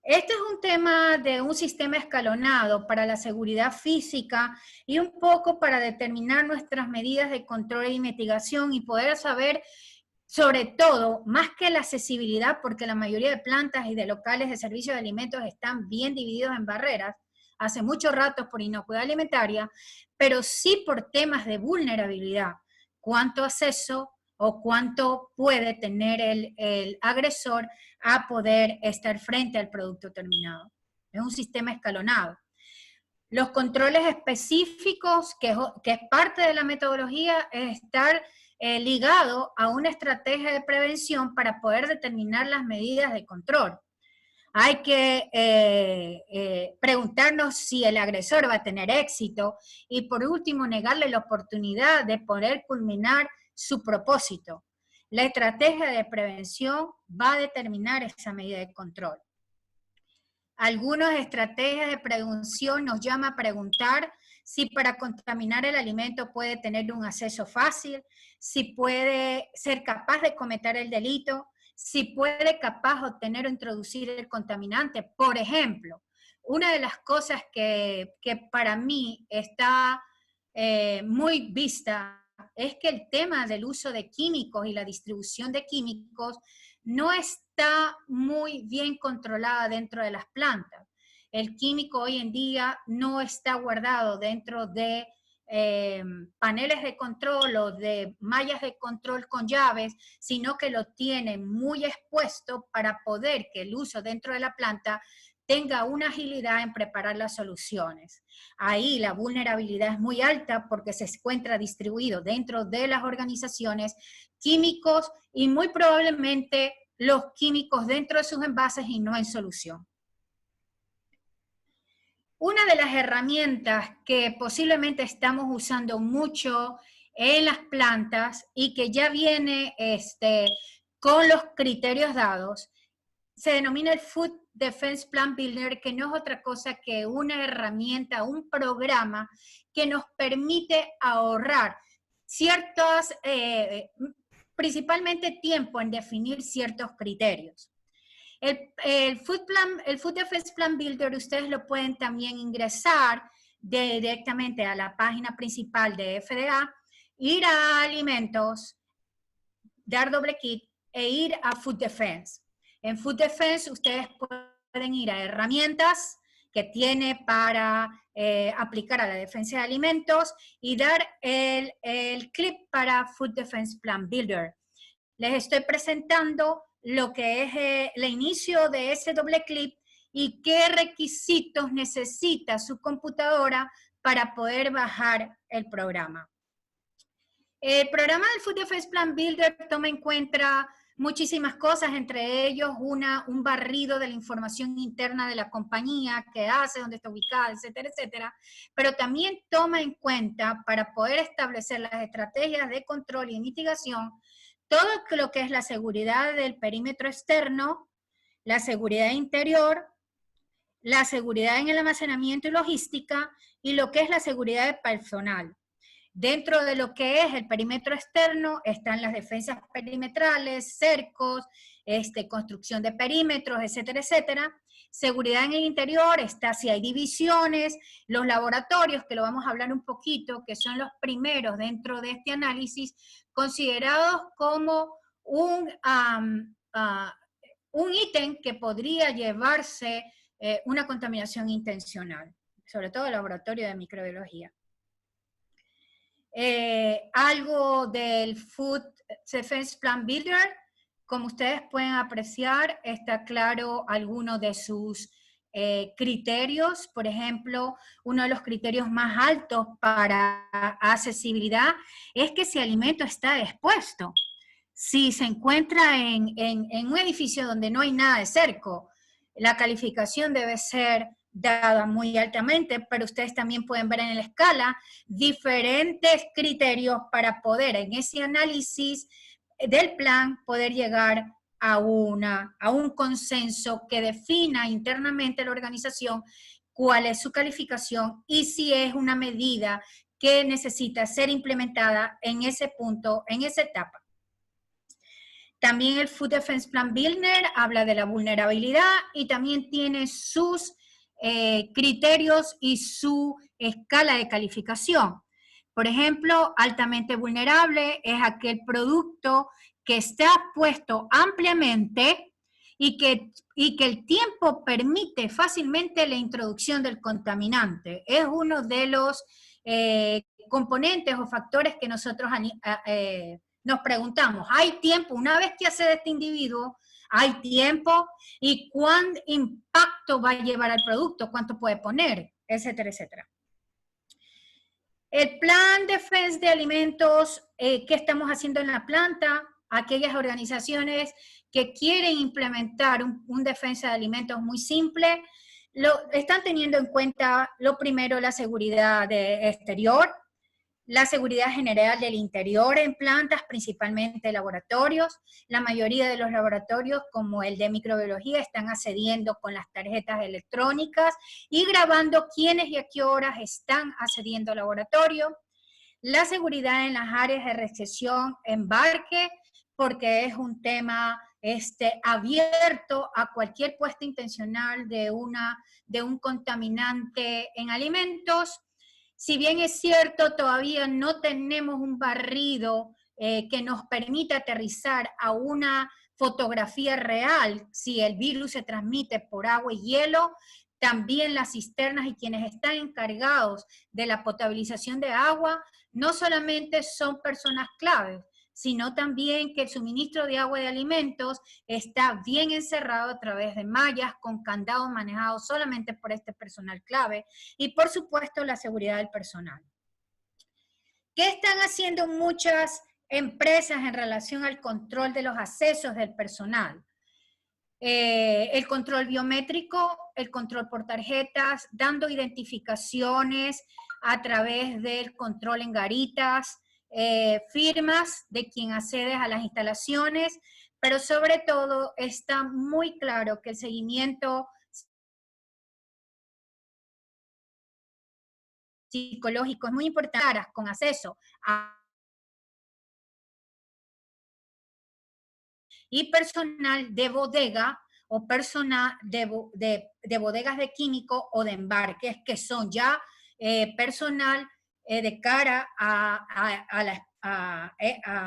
Este es un tema de un sistema escalonado para la seguridad física y un poco para determinar nuestras medidas de control y mitigación y poder saber, sobre todo, más que la accesibilidad, porque la mayoría de plantas y de locales de servicio de alimentos están bien divididos en barreras, hace mucho rato por inocuidad alimentaria, pero sí por temas de vulnerabilidad. ¿Cuánto acceso o cuánto puede tener el agresor a poder estar frente al producto terminado? Es un sistema escalonado. Los controles específicos, que es parte de la metodología, es estar ligado a una estrategia de prevención para poder determinar las medidas de control. Hay que preguntarnos si el agresor va a tener éxito y por último negarle la oportunidad de poder culminar su propósito. la estrategia de prevención va a determinar esa medida de control. Algunas estrategias de prevención nos llama a preguntar si para contaminar el alimento puede tener un acceso fácil, si puede ser capaz de cometer el delito, si puede capaz obtener o introducir el contaminante. Por ejemplo, una de las cosas que para mí está muy vista es que el tema del uso de químicos y la distribución de químicos no está muy bien controlada dentro de las plantas. El químico hoy en día no está guardado dentro de paneles de control o de mallas de control con llaves, sino que lo tienen muy expuesto para poder que el uso dentro de la planta tenga una agilidad en preparar las soluciones. Ahí la vulnerabilidad es muy alta porque se encuentra distribuido dentro de las organizaciones químicos y muy probablemente los químicos dentro de sus envases y no en solución. Una de las herramientas que posiblemente estamos usando mucho en las plantas y que ya viene con los criterios dados, se denomina el Food Defense Plan Builder, que no es otra cosa que una herramienta, un programa que nos permite ahorrar ciertos, principalmente tiempo en definir ciertos criterios. El Food Defense Plan Builder ustedes lo pueden también ingresar directamente a la página principal de FDA, ir a alimentos, dar doble clic e ir a Food Defense. En Food Defense ustedes pueden ir a herramientas que tiene para aplicar a la defensa de alimentos y dar el clip para Food Defense Plan Builder. Les estoy presentando lo que es el inicio de ese doble clic y qué requisitos necesita su computadora para poder bajar el programa. El programa del Food Defense Plan Builder toma en cuenta muchísimas cosas, entre ellos un barrido de la información interna de la compañía, qué hace, dónde está ubicada, etcétera, etcétera, pero también toma en cuenta para poder establecer las estrategias de control y mitigación todo lo que es la seguridad del perímetro externo, la seguridad interior, la seguridad en el almacenamiento y logística, y lo que es la seguridad del personal. Dentro de lo que es el perímetro externo están las defensas perimetrales, cercos, construcción de perímetros, etcétera, etcétera. Seguridad en el interior está si hay divisiones, los laboratorios, que lo vamos a hablar un poquito, que son los primeros dentro de este análisis, considerados como un ítem que podría llevarse una contaminación intencional, sobre todo el laboratorio de microbiología. Algo del Food Defense Plan Builder, como ustedes pueden apreciar, está claro algunos de sus criterios. Por ejemplo, uno de los criterios más altos para accesibilidad es que si el alimento está expuesto. Si se encuentra en un edificio donde no hay nada de cerco, la calificación debe ser dada muy altamente, pero ustedes también pueden ver en la escala diferentes criterios para poder en ese análisis del plan poder llegar a un consenso que defina internamente la organización cuál es su calificación y si es una medida que necesita ser implementada en ese punto, en esa etapa. También el Food Defense Plan Builder habla de la vulnerabilidad y también tiene sus criterios y su escala de calificación. Por ejemplo, altamente vulnerable es aquel producto que está puesto ampliamente y que el tiempo permite fácilmente la introducción del contaminante. Es uno de los componentes o factores que nosotros nos preguntamos. ¿Hay tiempo? Una vez que accede este individuo, ¿hay tiempo? ¿Y cuán impacto va a llevar al producto? ¿Cuánto puede poner? Etcétera, etcétera. El plan defense de alimentos que estamos haciendo en la planta, aquellas organizaciones que quieren implementar un defensa de alimentos muy simple, están teniendo en cuenta lo primero la seguridad exterior, la seguridad general del interior en plantas, principalmente laboratorios. La mayoría de los laboratorios, como el de microbiología, están accediendo con las tarjetas electrónicas y grabando quiénes y a qué horas están accediendo al laboratorio. La seguridad en las áreas de recepción, embarque, porque es un tema abierto a cualquier puesta intencional de un contaminante en alimentos. Si bien es cierto, todavía no tenemos un barrido que nos permita aterrizar a una fotografía real si el virus se transmite por agua y hielo. También las cisternas y quienes están encargados de la potabilización de agua no solamente son personas claves, sino también que el suministro de agua y de alimentos está bien encerrado a través de mallas con candados manejados solamente por este personal clave y por supuesto la seguridad del personal. ¿Qué están haciendo muchas empresas en relación al control de los accesos del personal? El control biométrico, el control por tarjetas, dando identificaciones a través del control en garitas, firmas de quien accede a las instalaciones, pero sobre todo está muy claro que el seguimiento psicológico es muy importante con acceso a y personal de bodega o personal de bodegas de químico o de embarques, que son ya personal de cara a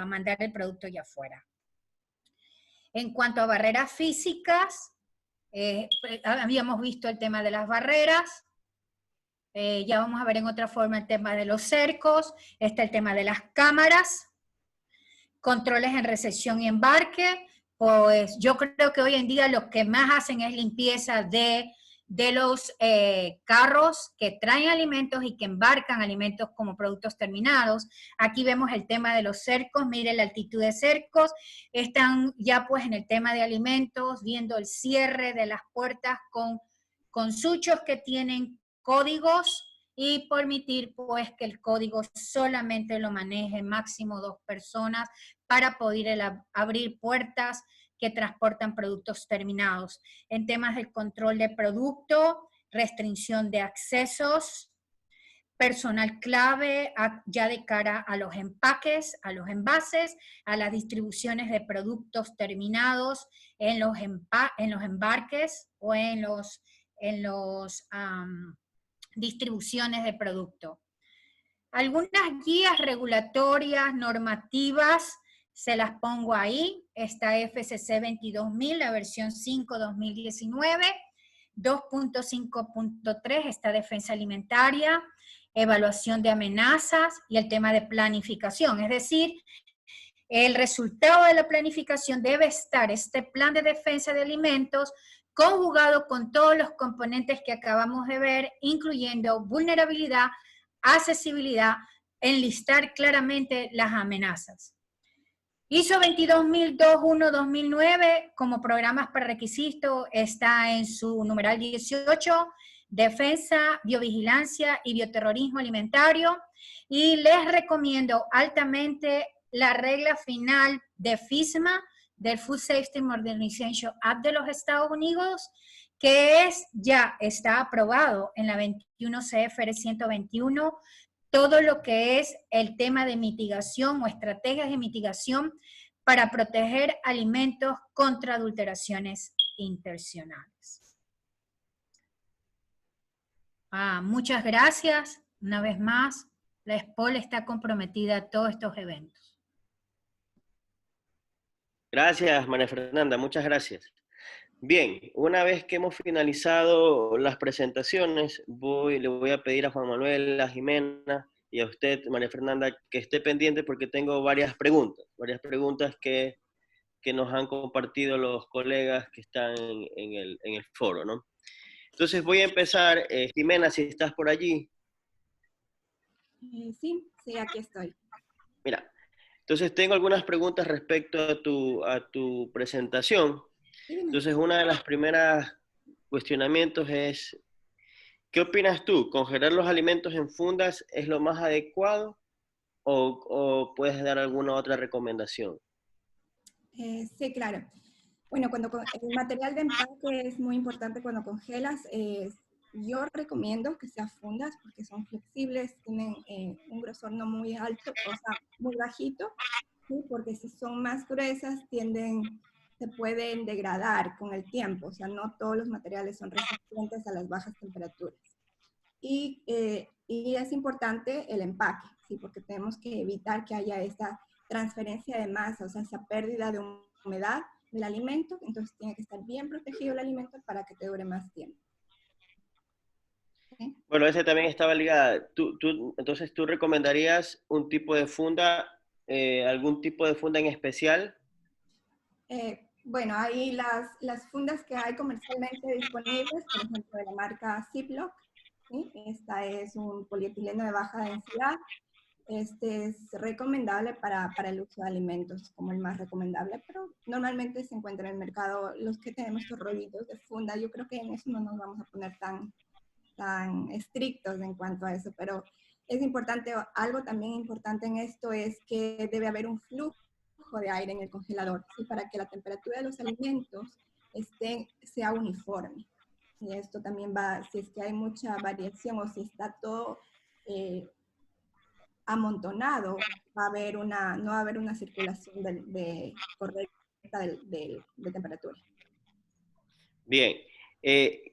mandar el producto ya afuera. En cuanto a barreras físicas, habíamos visto el tema de las barreras, ya vamos a ver en otra forma el tema de los cercos, está el tema de las cámaras, controles en recepción y embarque. Pues yo creo que hoy en día lo que más hacen es limpieza de los carros que traen alimentos y que embarcan alimentos como productos terminados. Aquí vemos el tema de los cercos, miren la altitud de cercos, están ya pues en el tema de alimentos, viendo el cierre de las puertas con suchos que tienen códigos y permitir pues que el código solamente lo maneje máximo 2 personas para poder abrir puertas que transportan productos terminados. En temas del control de producto, restricción de accesos, personal clave ya de cara a los empaques, a los envases, a las distribuciones de productos terminados en los embarques o en los distribuciones de producto. Algunas guías regulatorias, normativas, se las pongo ahí. Está FCC 22000, la versión 5 2019, 2.5.3 está defensa alimentaria, evaluación de amenazas y el tema de planificación. Es decir, el resultado de la planificación debe estar este plan de defensa de alimentos conjugado con todos los componentes que acabamos de ver, incluyendo vulnerabilidad, accesibilidad, enlistar claramente las amenazas. ISO 22001-2009 como programas para requisito está en su numeral 18, defensa, biovigilancia y bioterrorismo alimentario, y les recomiendo altamente la regla final de FISMA, del Food Safety Modernization Act de los Estados Unidos, que ya está aprobado en la 21 CFR 121, todo lo que es el tema de mitigación o estrategias de mitigación para proteger alimentos contra adulteraciones intencionales. Muchas gracias. Una vez más, la SPOL está comprometida a todos estos eventos. Gracias, María Fernanda, muchas gracias. Bien, una vez que hemos finalizado las presentaciones, le voy a pedir a Juan Manuel, a Jimena y a usted, María Fernanda, que esté pendiente porque tengo varias preguntas que nos han compartido los colegas que están en el foro, ¿no? Entonces voy a empezar, Jimena, si estás por allí. Sí, aquí estoy. Mira, entonces tengo algunas preguntas respecto a tu presentación. Entonces, una de las primeras cuestionamientos es, ¿qué opinas tú? ¿Congelar los alimentos en fundas es lo más adecuado o puedes dar alguna otra recomendación? Sí, claro. Bueno, el material de empaque es muy importante cuando congelas. Yo recomiendo que sea fundas porque son flexibles, tienen un grosor no muy alto, o sea, muy bajito, ¿sí? Porque si son más gruesas se pueden degradar con el tiempo, o sea, no todos los materiales son resistentes a las bajas temperaturas. Y es importante el empaque, ¿sí? Porque tenemos que evitar que haya esta transferencia de masa, o sea, esa pérdida de humedad del alimento, entonces tiene que estar bien protegido el alimento para que te dure más tiempo. ¿Sí? Bueno, ese también estaba ligada. Entonces, ¿tú recomendarías un tipo de funda, algún tipo de funda en especial? Bueno, hay las fundas que hay comercialmente disponibles, por ejemplo, de la marca Ziploc, ¿sí? Esta es un polietileno de baja densidad. Este es recomendable para el uso de alimentos, como el más recomendable, pero normalmente se encuentra en el mercado los que tenemos estos rollitos de funda. Yo creo que en eso no nos vamos a poner tan estrictos en cuanto a eso, pero es importante, algo también importante en esto es que debe haber un flujo de aire en el congelador, ¿sí? Para que la temperatura de los alimentos sea uniforme. Y esto también va, si es que hay mucha variación o si está todo amontonado, no va a haber una circulación correcta de temperatura. Bien.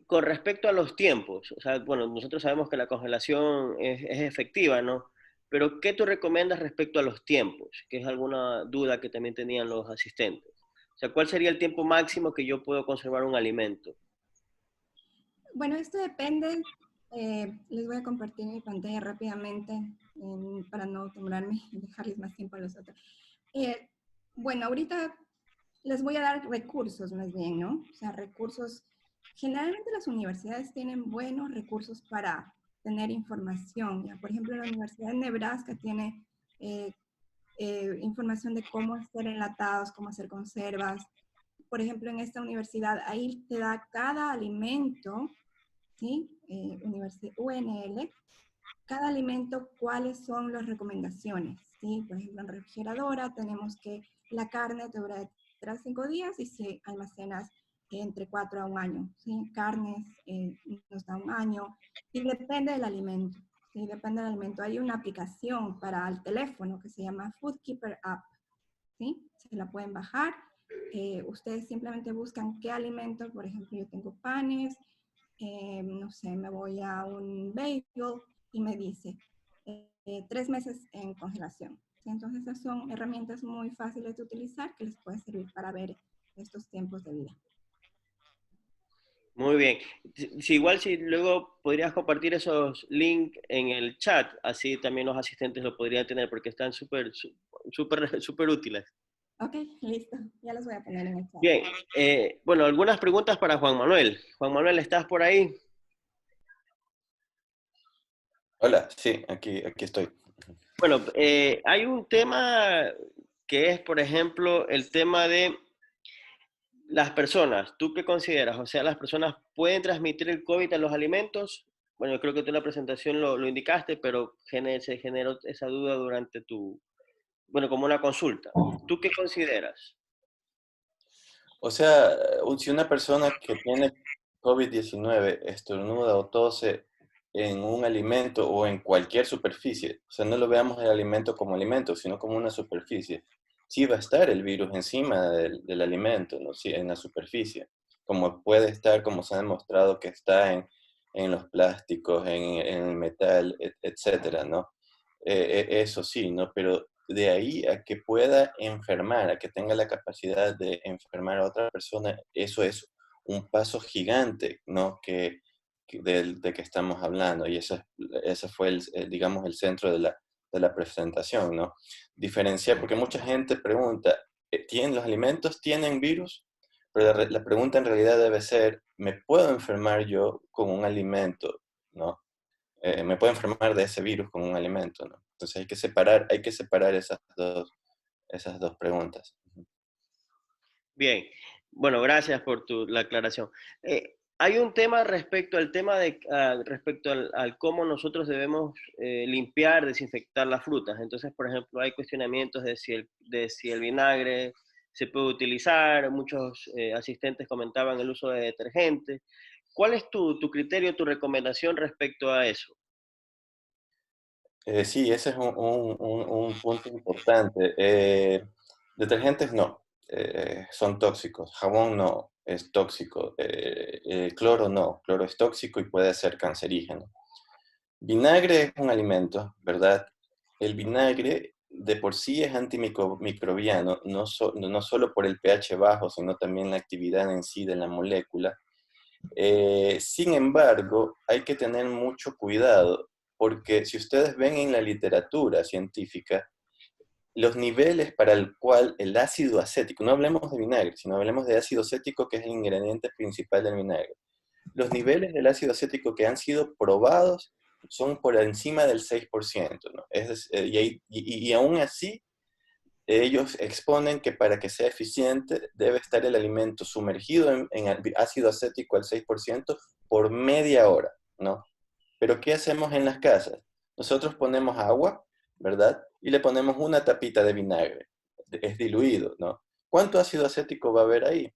Con respecto a los tiempos, o sea, bueno, nosotros sabemos que la congelación es efectiva, ¿no? Pero, ¿qué tú recomiendas respecto a los tiempos? Que es alguna duda que también tenían los asistentes. O sea, ¿cuál sería el tiempo máximo que yo puedo conservar un alimento? Bueno, esto depende. Les voy a compartir mi pantalla rápidamente para no demorarme y dejarles más tiempo a los otros. Eh, bueno, ahorita les voy a dar recursos más bien, ¿no? O sea, recursos. Generalmente las universidades tienen buenos recursos para tener información. ¿Ya? Por ejemplo, la Universidad de Nebraska tiene eh, información de cómo hacer enlatados, cómo hacer conservas. Por ejemplo, en esta universidad, ahí te da cada alimento, ¿sí? UNL, cada alimento, cuáles son las recomendaciones, ¿sí? Por ejemplo, en refrigeradora tenemos que la carne te dura de 3 a 5 días y si almacenas entre 4 a 1 año, ¿sí? Carnes nos da 1 año y depende del alimento, ¿sí? Depende del alimento. Hay una aplicación para el teléfono que se llama Food Keeper App, ¿sí? Se la pueden bajar. Ustedes simplemente buscan qué alimento, por ejemplo, yo tengo panes, no sé, me voy a un bagel y me dice 3 meses en congelación. ¿Sí? Entonces, esas son herramientas muy fáciles de utilizar que les puede servir para ver estos tiempos de vida. Muy bien. Igual si luego podrías compartir esos links en el chat, así también los asistentes lo podrían tener porque están súper útiles. Ok, listo. Ya los voy a poner en el chat. Bien, bueno, algunas preguntas para Juan Manuel. Juan Manuel, ¿estás por ahí? Hola, sí, aquí estoy. Bueno, hay un tema que es, por ejemplo, el tema de las personas. ¿Tú qué consideras? O sea, ¿las personas pueden transmitir el COVID a los alimentos? Bueno, yo creo que tú en la presentación lo indicaste, pero se generó esa duda durante bueno, como una consulta. ¿Tú qué consideras? O sea, si una persona que tiene COVID-19 estornuda o tose en un alimento o en cualquier superficie, o sea, no lo veamos el alimento como alimento, sino como una superficie, sí va a estar el virus encima del alimento, ¿no? Sí, en la superficie, como puede estar, como se ha demostrado que está en los plásticos, en el metal, etcétera, ¿no? Eso sí, ¿no? Pero de ahí a que pueda enfermar, a que tenga la capacidad de enfermar a otra persona, eso es un paso gigante, ¿no? De que estamos hablando. Y ese fue, digamos, el centro de la presentación, ¿no? Diferenciar, porque mucha gente pregunta, ¿los alimentos tienen virus? Pero la pregunta en realidad debe ser, ¿me puedo enfermar yo con un alimento? ¿No? Me puedo enfermar de ese virus con un alimento, ¿no? Entonces hay que separar esas dos preguntas. Bien, bueno, gracias por la aclaración. Hay un tema respecto al tema de respecto al cómo nosotros debemos limpiar, desinfectar las frutas. Entonces, por ejemplo, hay cuestionamientos de si el vinagre se puede utilizar. Muchos asistentes comentaban el uso de detergente. ¿Cuál es tu criterio, tu recomendación respecto a eso? Sí, ese es un punto importante. Detergentes no, son tóxicos. Jabón no, es tóxico. Cloro no, cloro es tóxico y puede ser cancerígeno. Vinagre es un alimento, ¿verdad? El vinagre de por sí es antimicrobiano, no solo por el pH bajo, sino también la actividad en sí de la molécula. Sin embargo, hay que tener mucho cuidado, porque si ustedes ven en la literatura científica, los niveles para el cual el ácido acético, no hablemos de vinagre, sino hablemos de ácido acético, que es el ingrediente principal del vinagre. Los niveles del ácido acético que han sido probados son por encima del 6%, ¿no? Y aún así, ellos exponen que para que sea eficiente debe estar el alimento sumergido en ácido acético al 6% por media hora, ¿no? Pero ¿qué hacemos en las casas? Nosotros ponemos agua, ¿verdad? Y le ponemos una tapita de vinagre. Es diluido, ¿no? ¿Cuánto ácido acético va a haber ahí?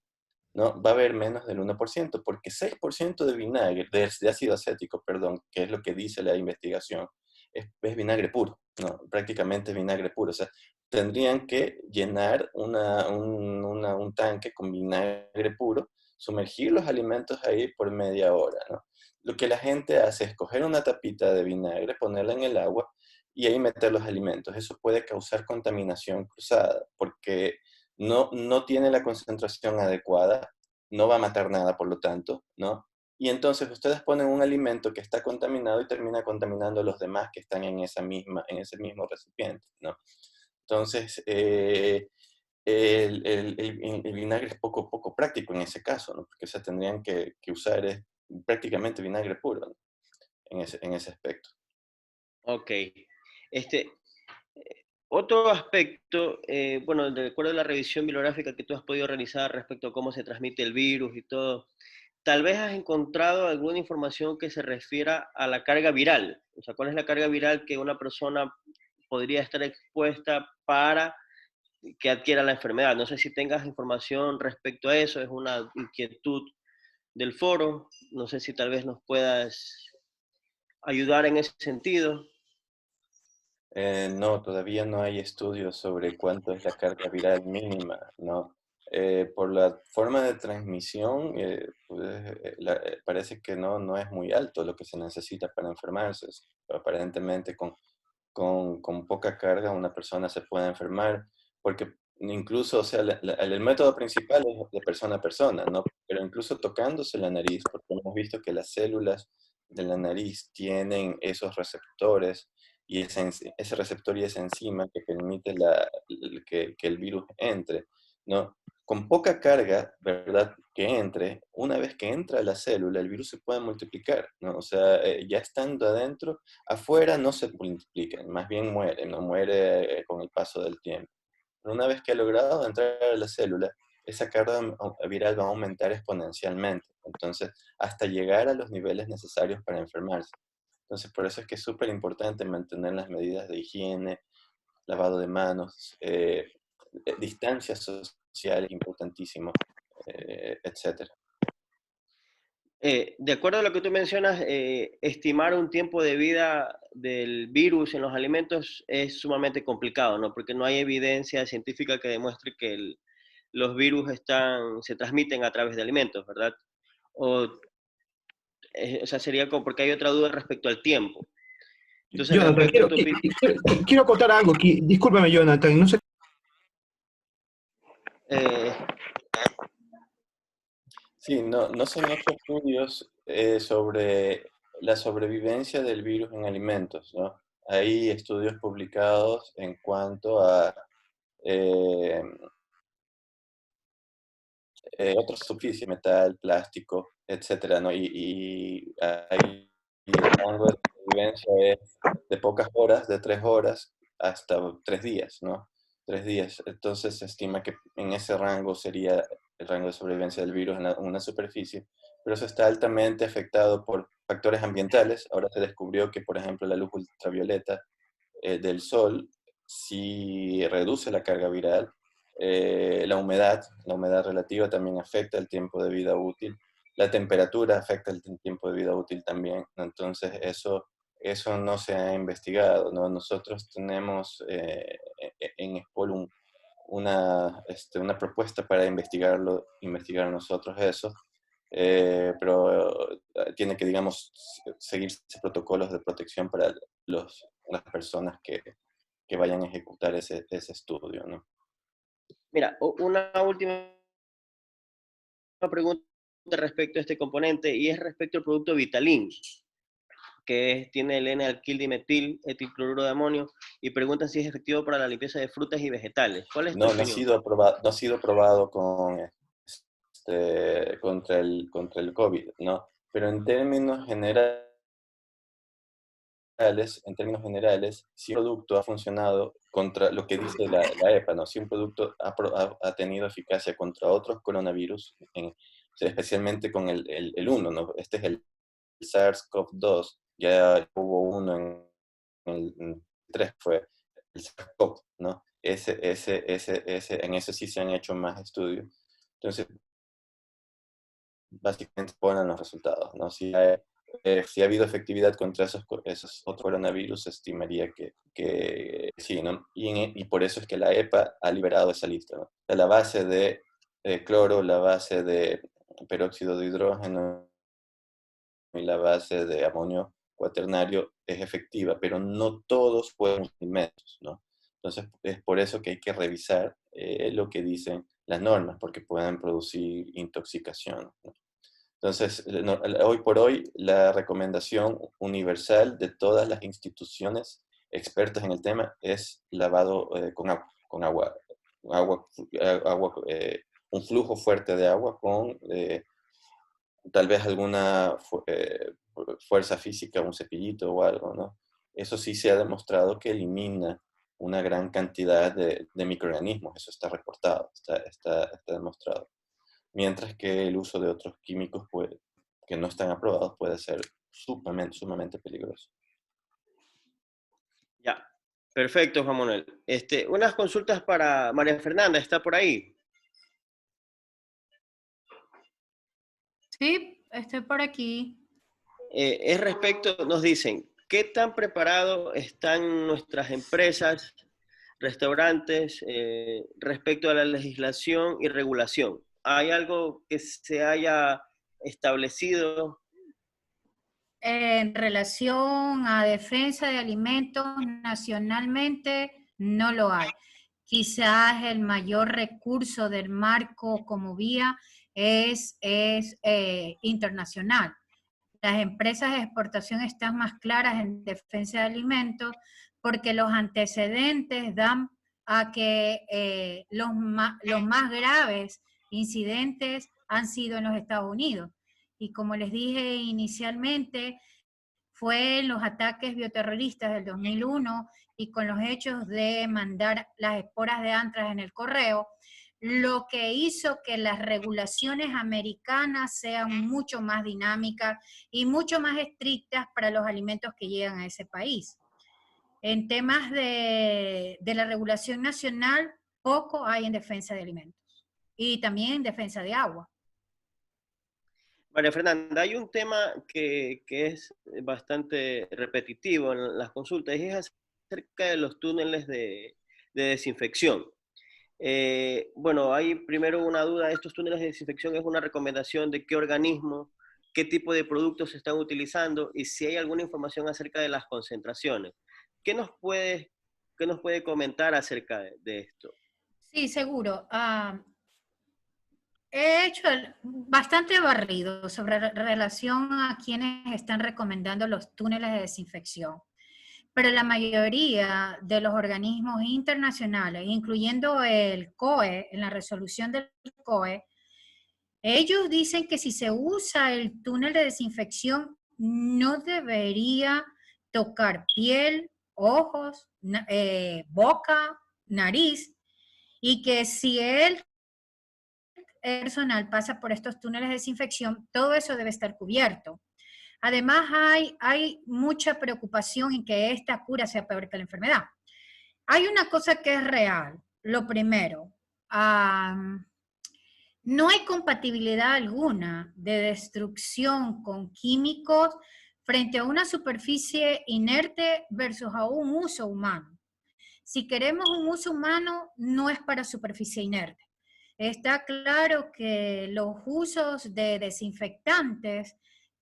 ¿No? Va a haber menos del 1%, porque 6% de vinagre, de ácido acético, perdón, que es lo que dice la investigación, es vinagre puro, ¿no? Prácticamente es vinagre puro. O sea, tendrían que llenar un tanque con vinagre puro, sumergir los alimentos ahí por media hora, ¿no? Lo que la gente hace es coger una tapita de vinagre, ponerla en el agua y ahí meter los alimentos. Eso puede causar contaminación cruzada, porque no tiene la concentración adecuada, no va a matar nada, por lo tanto, ¿no? Y entonces ustedes ponen un alimento que está contaminado y termina contaminando a los demás que están en ese mismo recipiente, ¿no? Entonces, el vinagre es poco práctico en ese caso, ¿no? Porque se tendrían que usar prácticamente vinagre puro, ¿no? En ese aspecto. Ok. Este, Otro aspecto, bueno, de acuerdo a la revisión bibliográfica que tú has podido realizar respecto a cómo se transmite el virus y todo, tal vez has encontrado alguna información que se refiera a la carga viral. O sea, ¿cuál es la carga viral que una persona podría estar expuesta para que adquiera la enfermedad? No sé si tengas información respecto a eso, es una inquietud del foro. No sé si tal vez nos puedas ayudar en ese sentido. No, todavía no hay estudios sobre cuánto es la carga viral mínima, ¿no? Por la forma de transmisión, parece que no es muy alto lo que se necesita para enfermarse. Aparentemente, con poca carga una persona se puede enfermar, porque incluso, o sea, el método principal es de persona a persona, ¿no? Pero incluso tocándose la nariz, porque hemos visto que las células de la nariz tienen esos receptores y ese receptor y esa enzima que permite que el virus entre, ¿no? Con poca carga, ¿verdad? Que entre, una vez que entra a la célula, el virus se puede multiplicar, ¿no? O sea, ya estando adentro, afuera no se multiplican, más bien mueren, no muere con el paso del tiempo. Pero una vez que ha logrado entrar a la célula, esa carga viral va a aumentar exponencialmente, entonces hasta llegar a los niveles necesarios para enfermarse. Entonces por eso es que es súper importante mantener las medidas de higiene, lavado de manos, distancia social, importantísimo, etcétera. De acuerdo a lo que tú mencionas, estimar un tiempo de vida del virus en los alimentos es sumamente complicado, ¿no? Porque no hay evidencia científica que demuestre que los virus se transmiten a través de alimentos, ¿verdad? O, o sea, sería como porque hay otra duda respecto al tiempo. Entonces, Jonathan, respecto a tu opinión, quiero contar algo aquí. Discúlpame, Jonathan, no sé. eh, Sí, no se han hecho estudios sobre la sobrevivencia del virus en alimentos, ¿no? Hay estudios publicados en cuanto a eh, otras superficies, metal, plástico, etcétera, ¿no? Y ahí el rango de supervivencia es de pocas horas, de 3 horas hasta 3 días, ¿no? días. Entonces se estima que en ese rango sería el rango de sobrevivencia del virus en una superficie, pero eso está altamente afectado por factores ambientales. Ahora se descubrió que, por ejemplo, la luz ultravioleta del sol sí reduce la carga viral. La humedad relativa también afecta el tiempo de vida útil. La temperatura afecta el tiempo de vida útil también. Entonces eso no se ha investigado, ¿no? Nosotros tenemos en SPOL una propuesta para investigar nosotros eso, pero tiene que, digamos, seguir protocolos de protección para las personas que vayan a ejecutar ese estudio, ¿no? Mira, una última pregunta respecto a este componente, y es respecto al producto Vitalin, que tiene el N-alquildimetil etilcloruro de amonio, y preguntan si es efectivo para la limpieza de frutas y vegetales. ¿Cuál es tu No ha opinión? sido aprobado contra el COVID, ¿no? Pero en términos generales, si un producto ha funcionado contra lo que dice la EPA, ¿no? Si un producto ha tenido eficacia contra otros coronavirus, especialmente con el 1, ¿no? Este es el SARS-CoV-2, ya hubo uno en el 3, fue el SARS-CoV, ¿no? En eso sí se han hecho más estudios. Entonces, básicamente ponen los resultados, ¿no? Si ha habido efectividad contra esos otros coronavirus, se estimaría que sí, ¿no? Y por eso es que la EPA ha liberado esa lista, ¿no? La base de cloro, la base de peróxido de hidrógeno y la base de amonio cuaternario es efectiva, pero no todos pueden ser inmensos, ¿no? Entonces, es por eso que hay que revisar lo que dicen las normas, porque pueden producir intoxicación, ¿no? Entonces, hoy por hoy, la recomendación universal de todas las instituciones expertas en el tema es lavado con agua, un flujo fuerte de agua con tal vez alguna fuerza física, un cepillito o algo, ¿no? Eso sí se ha demostrado que elimina una gran cantidad de microorganismos, eso está reportado, está demostrado. Mientras que el uso de otros químicos que no están aprobados puede ser sumamente peligroso. Ya, perfecto, Juan Manuel. Unas consultas para María Fernanda, ¿está por ahí? Sí, estoy por aquí. Es respecto, nos dicen, ¿qué tan preparados están nuestras empresas, restaurantes, respecto a la legislación y regulación? ¿Hay algo que se haya establecido? En relación a defensa de alimentos nacionalmente, no lo hay. Quizás el mayor recurso del marco como vía es internacional. Las empresas de exportación están más claras en defensa de alimentos porque los antecedentes dan a que los más graves incidentes han sido en los Estados Unidos. Y como les dije inicialmente, fue en los ataques bioterroristas del 2001 y con los hechos de mandar las esporas de antrax en el correo, lo que hizo que las regulaciones americanas sean mucho más dinámicas y mucho más estrictas para los alimentos que llegan a ese país. En temas de la regulación nacional, poco hay en defensa de alimentos y también en defensa de agua. María Fernanda, hay un tema que es bastante repetitivo en las consultas, y es acerca de los túneles de desinfección. Bueno, hay primero una duda, ¿estos túneles de desinfección es una recomendación de qué organismo, qué tipo de productos se están utilizando y si hay alguna información acerca de las concentraciones? ¿Qué nos puede comentar acerca de esto? Sí, seguro. He hecho bastante barrido sobre relación a quienes están recomendando los túneles de desinfección. Pero la mayoría de los organismos internacionales, incluyendo el COE, en la resolución del COE, ellos dicen que si se usa el túnel de desinfección, no debería tocar piel, ojos, boca, nariz, y que si el personal pasa por estos túneles de desinfección, todo eso debe estar cubierto. Además, hay mucha preocupación en que esta cura sea peor que la enfermedad. Hay una cosa que es real. Lo primero, no hay compatibilidad alguna de destrucción con químicos frente a una superficie inerte versus a un uso humano. Si queremos un uso humano, no es para superficie inerte. Está claro que los usos de desinfectantes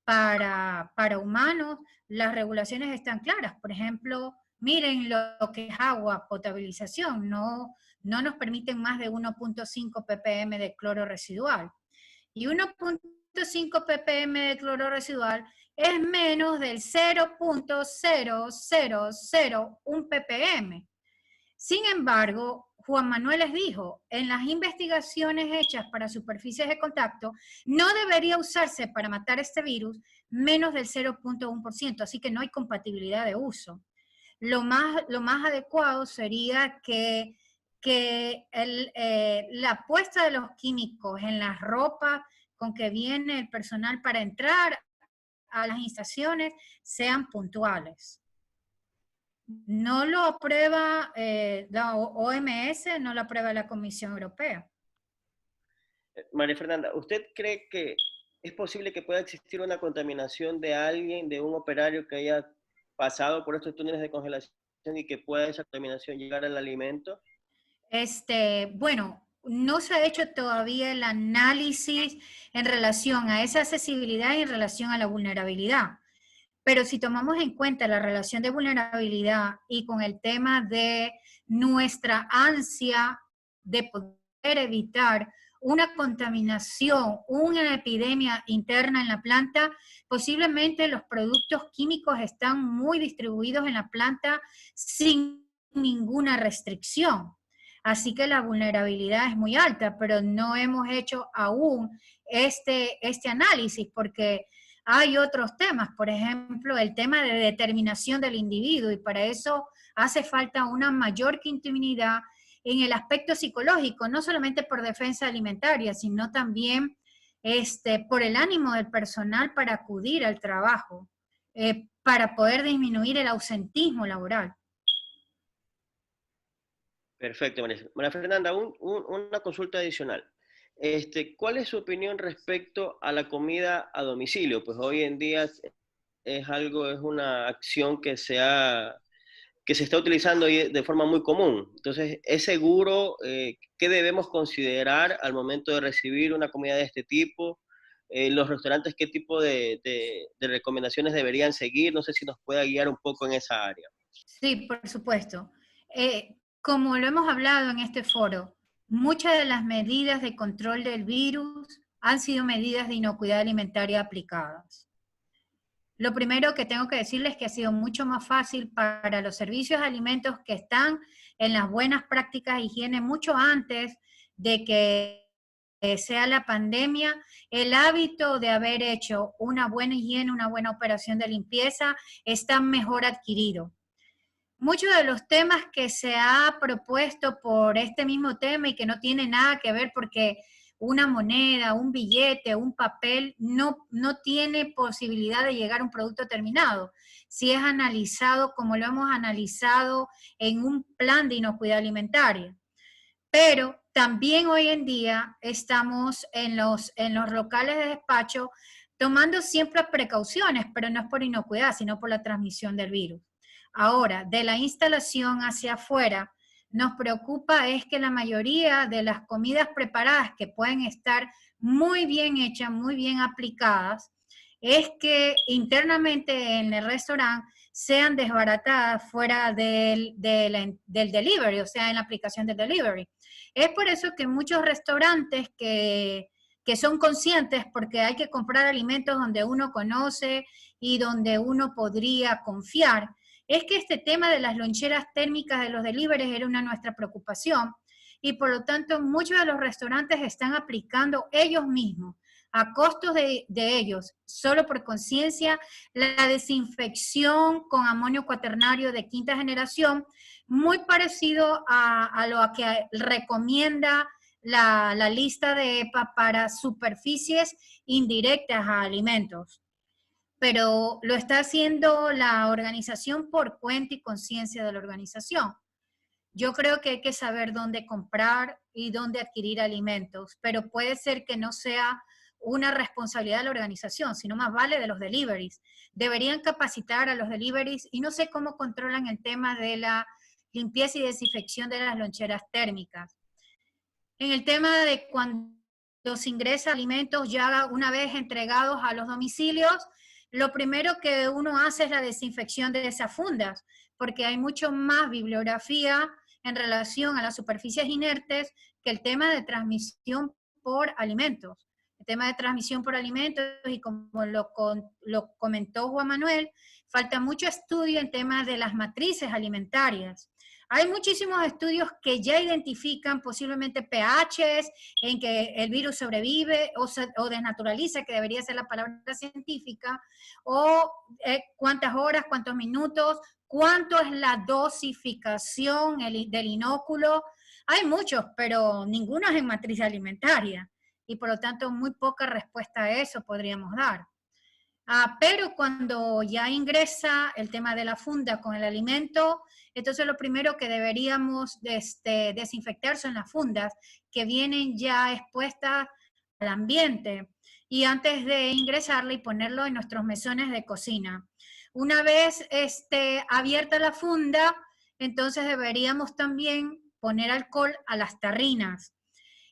para humanos, las regulaciones están claras. Por ejemplo, miren lo que es agua, potabilización, no nos permiten más de 1.5 ppm de cloro residual. Y 1.5 ppm de cloro residual es menos del 0.0001 ppm. Sin embargo, Juan Manuel les dijo, en las investigaciones hechas para superficies de contacto, no debería usarse para matar este virus menos del 0.1%, así que no hay compatibilidad de uso. Lo más adecuado sería que la puesta de los químicos en la ropa con que viene el personal para entrar a las instalaciones sean puntuales. No lo aprueba la OMS, no lo aprueba la Comisión Europea. María Fernanda, ¿usted cree que es posible que pueda existir una contaminación de alguien, de un operario que haya pasado por estos túneles de congelación y que pueda esa contaminación llegar al alimento? Bueno, no se ha hecho todavía el análisis en relación a esa accesibilidad y en relación a la vulnerabilidad. Pero si tomamos en cuenta la relación de vulnerabilidad y con el tema de nuestra ansia de poder evitar una contaminación, una epidemia interna en la planta, posiblemente los productos químicos están muy distribuidos en la planta sin ninguna restricción. Así que la vulnerabilidad es muy alta, pero no hemos hecho aún este análisis porque hay otros temas, por ejemplo, el tema de determinación del individuo, y para eso hace falta una mayor continuidad en el aspecto psicológico, no solamente por defensa alimentaria, sino también por el ánimo del personal para acudir al trabajo, para poder disminuir el ausentismo laboral. Perfecto, María Fernanda, una consulta adicional. ¿Cuál es su opinión respecto a la comida a domicilio? Pues hoy en día es una acción que se está utilizando de forma muy común. Entonces, ¿es seguro? ¿Qué debemos considerar al momento de recibir una comida de este tipo? Los restaurantes, ¿qué tipo de recomendaciones deberían seguir? No sé si nos pueda guiar un poco en esa área. Sí, por supuesto. Como lo hemos hablado en este foro, muchas de las medidas de control del virus han sido medidas de inocuidad alimentaria aplicadas. Lo primero que tengo que decirles es que ha sido mucho más fácil para los servicios de alimentos que están en las buenas prácticas de higiene mucho antes de que sea la pandemia, el hábito de haber hecho una buena higiene, una buena operación de limpieza está mejor adquirido. Muchos de los temas que se ha propuesto por este mismo tema y que no tiene nada que ver porque una moneda, un billete, un papel no tiene posibilidad de llegar a un producto terminado. Si es analizado como lo hemos analizado en un plan de inocuidad alimentaria. Pero también hoy en día estamos en los locales de despacho tomando siempre precauciones, pero no es por inocuidad, sino por la transmisión del virus. Ahora, de la instalación hacia afuera, nos preocupa es que la mayoría de las comidas preparadas que pueden estar muy bien hechas, muy bien aplicadas, es que internamente en el restaurante sean desbaratadas fuera del delivery, o sea, en la aplicación del delivery. Es por eso que muchos restaurantes que son conscientes, porque hay que comprar alimentos donde uno conoce y donde uno podría confiar, es que este tema de las loncheras térmicas de los deliveries era una nuestra preocupación y por lo tanto muchos de los restaurantes están aplicando ellos mismos a costos de ellos, solo por conciencia, la desinfección con amonio cuaternario de quinta generación, muy parecido a lo que recomienda la lista de EPA para superficies indirectas a alimentos. Pero lo está haciendo la organización por cuenta y conciencia de la organización. Yo creo que hay que saber dónde comprar y dónde adquirir alimentos, pero puede ser que no sea una responsabilidad de la organización, sino más vale de los deliveries. Deberían capacitar a los deliveries y no sé cómo controlan el tema de la limpieza y desinfección de las loncheras térmicas. En el tema de cuando se ingresa alimentos ya una vez entregados a los domicilios, lo primero que uno hace es la desinfección de esas fundas, porque hay mucho más bibliografía en relación a las superficies inertes que el tema de transmisión por alimentos. El tema de transmisión por alimentos, y como lo comentó Juan Manuel, falta mucho estudio en temas de las matrices alimentarias. Hay muchísimos estudios que ya identifican posiblemente pHs en que el virus sobrevive o desnaturaliza, que debería ser la palabra científica, o cuántas horas, cuántos minutos, cuánto es la dosificación del inóculo. Hay muchos, pero ninguno es en matriz alimentaria y por lo tanto muy poca respuesta a eso podríamos dar. Pero cuando ya ingresa el tema de la funda con el alimento, entonces lo primero que deberíamos desinfectar son las fundas que vienen ya expuestas al ambiente y antes de ingresarla y ponerlo en nuestros mesones de cocina. Una vez abierta la funda, entonces deberíamos también poner alcohol a las tarrinas.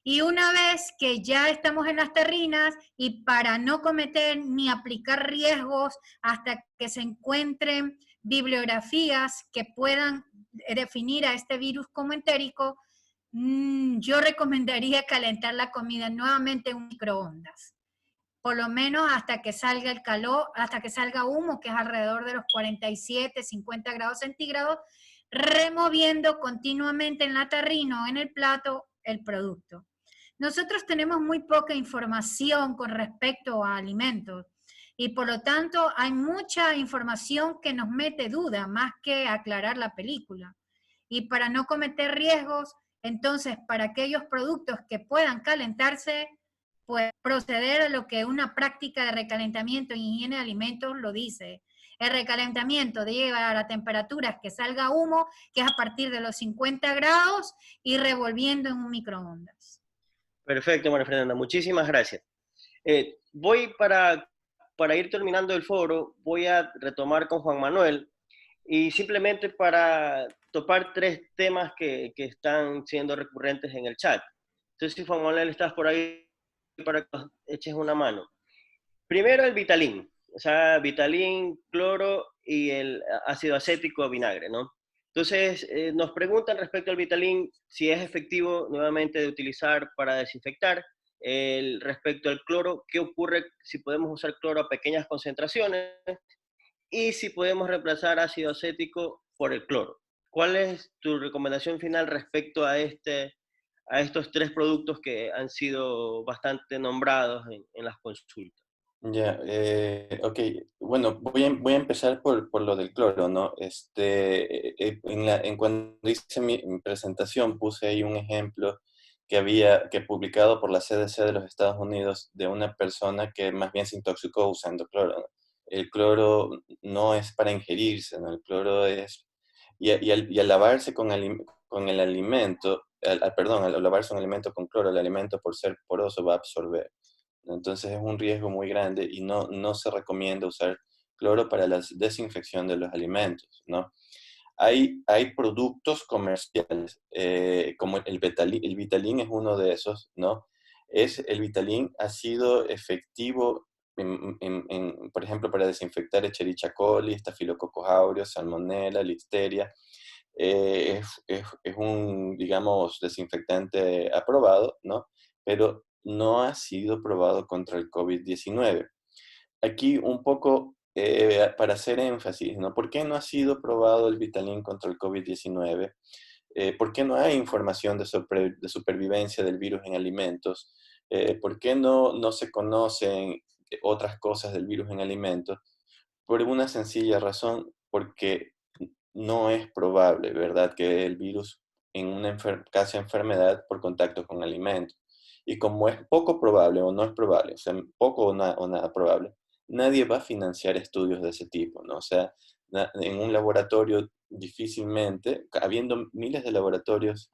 Y una vez que ya estamos en las terrinas y para no cometer ni aplicar riesgos hasta que se encuentren bibliografías que puedan definir a este virus como entérico, yo recomendaría calentar la comida nuevamente en un microondas. Por lo menos hasta que salga el calor, hasta que salga humo, que es alrededor de los 47, 50 grados centígrados, removiendo continuamente en la terrina o en el plato el producto. Nosotros tenemos muy poca información con respecto a alimentos y por lo tanto hay mucha información que nos mete duda más que aclarar la película. Y para no cometer riesgos, entonces para aquellos productos que puedan calentarse, pues proceder a lo que una práctica de recalentamiento en higiene de alimentos lo dice. El recalentamiento de llevar a temperaturas que salga humo, que es a partir de los 50 grados y revolviendo en un microondas. Perfecto, María Fernanda, muchísimas gracias. Voy para ir terminando el foro, voy a retomar con Juan Manuel y simplemente para topar tres temas que están siendo recurrentes en el chat. Entonces, si Juan Manuel estás por ahí para que nos eches una mano. Primero el Vitalin, o sea, Vitalin, cloro y el ácido acético vinagre, ¿no? Entonces, nos preguntan respecto al Vitalin si es efectivo nuevamente de utilizar para desinfectar. Respecto al cloro, ¿qué ocurre si podemos usar cloro a pequeñas concentraciones? Y si podemos reemplazar ácido acético por el cloro. ¿Cuál es tu recomendación final respecto a estos tres productos que han sido bastante nombrados en las consultas? Ya, ok. Bueno, voy a empezar por lo del cloro, ¿no? Cuando hice mi presentación puse ahí un ejemplo que publicado por la CDC de los Estados Unidos de una persona que más bien se intoxicó usando cloro, ¿no? El cloro no es para ingerirse, ¿no? El cloro es... al lavarse con el alimento, al lavarse un alimento con cloro, el alimento por ser poroso va a absorber. Entonces es un riesgo muy grande y no se recomienda usar cloro para la desinfección de los alimentos, ¿no? Hay productos comerciales, como el Vitalin es uno de esos, ¿no? El Vitalin ha sido efectivo, por ejemplo, para desinfectar Escherichia coli, Staphylococcus aureus, Salmonella, Listeria. Es un, digamos, desinfectante aprobado, ¿no? Pero no ha sido probado contra el COVID-19. Aquí un poco para hacer énfasis, ¿no? ¿Por qué no ha sido probado el Vitalin contra el COVID-19? ¿Por qué no hay información de supervivencia del virus en alimentos? ¿Por qué no se conocen otras cosas del virus en alimentos? Por una sencilla razón, porque no es probable, ¿verdad?, que el virus en una casi enfermedad por contacto con alimentos. Y como es poco probable o no es probable, o sea, poco o nada probable, nadie va a financiar estudios de ese tipo, ¿no? O sea, en un laboratorio difícilmente, habiendo miles de laboratorios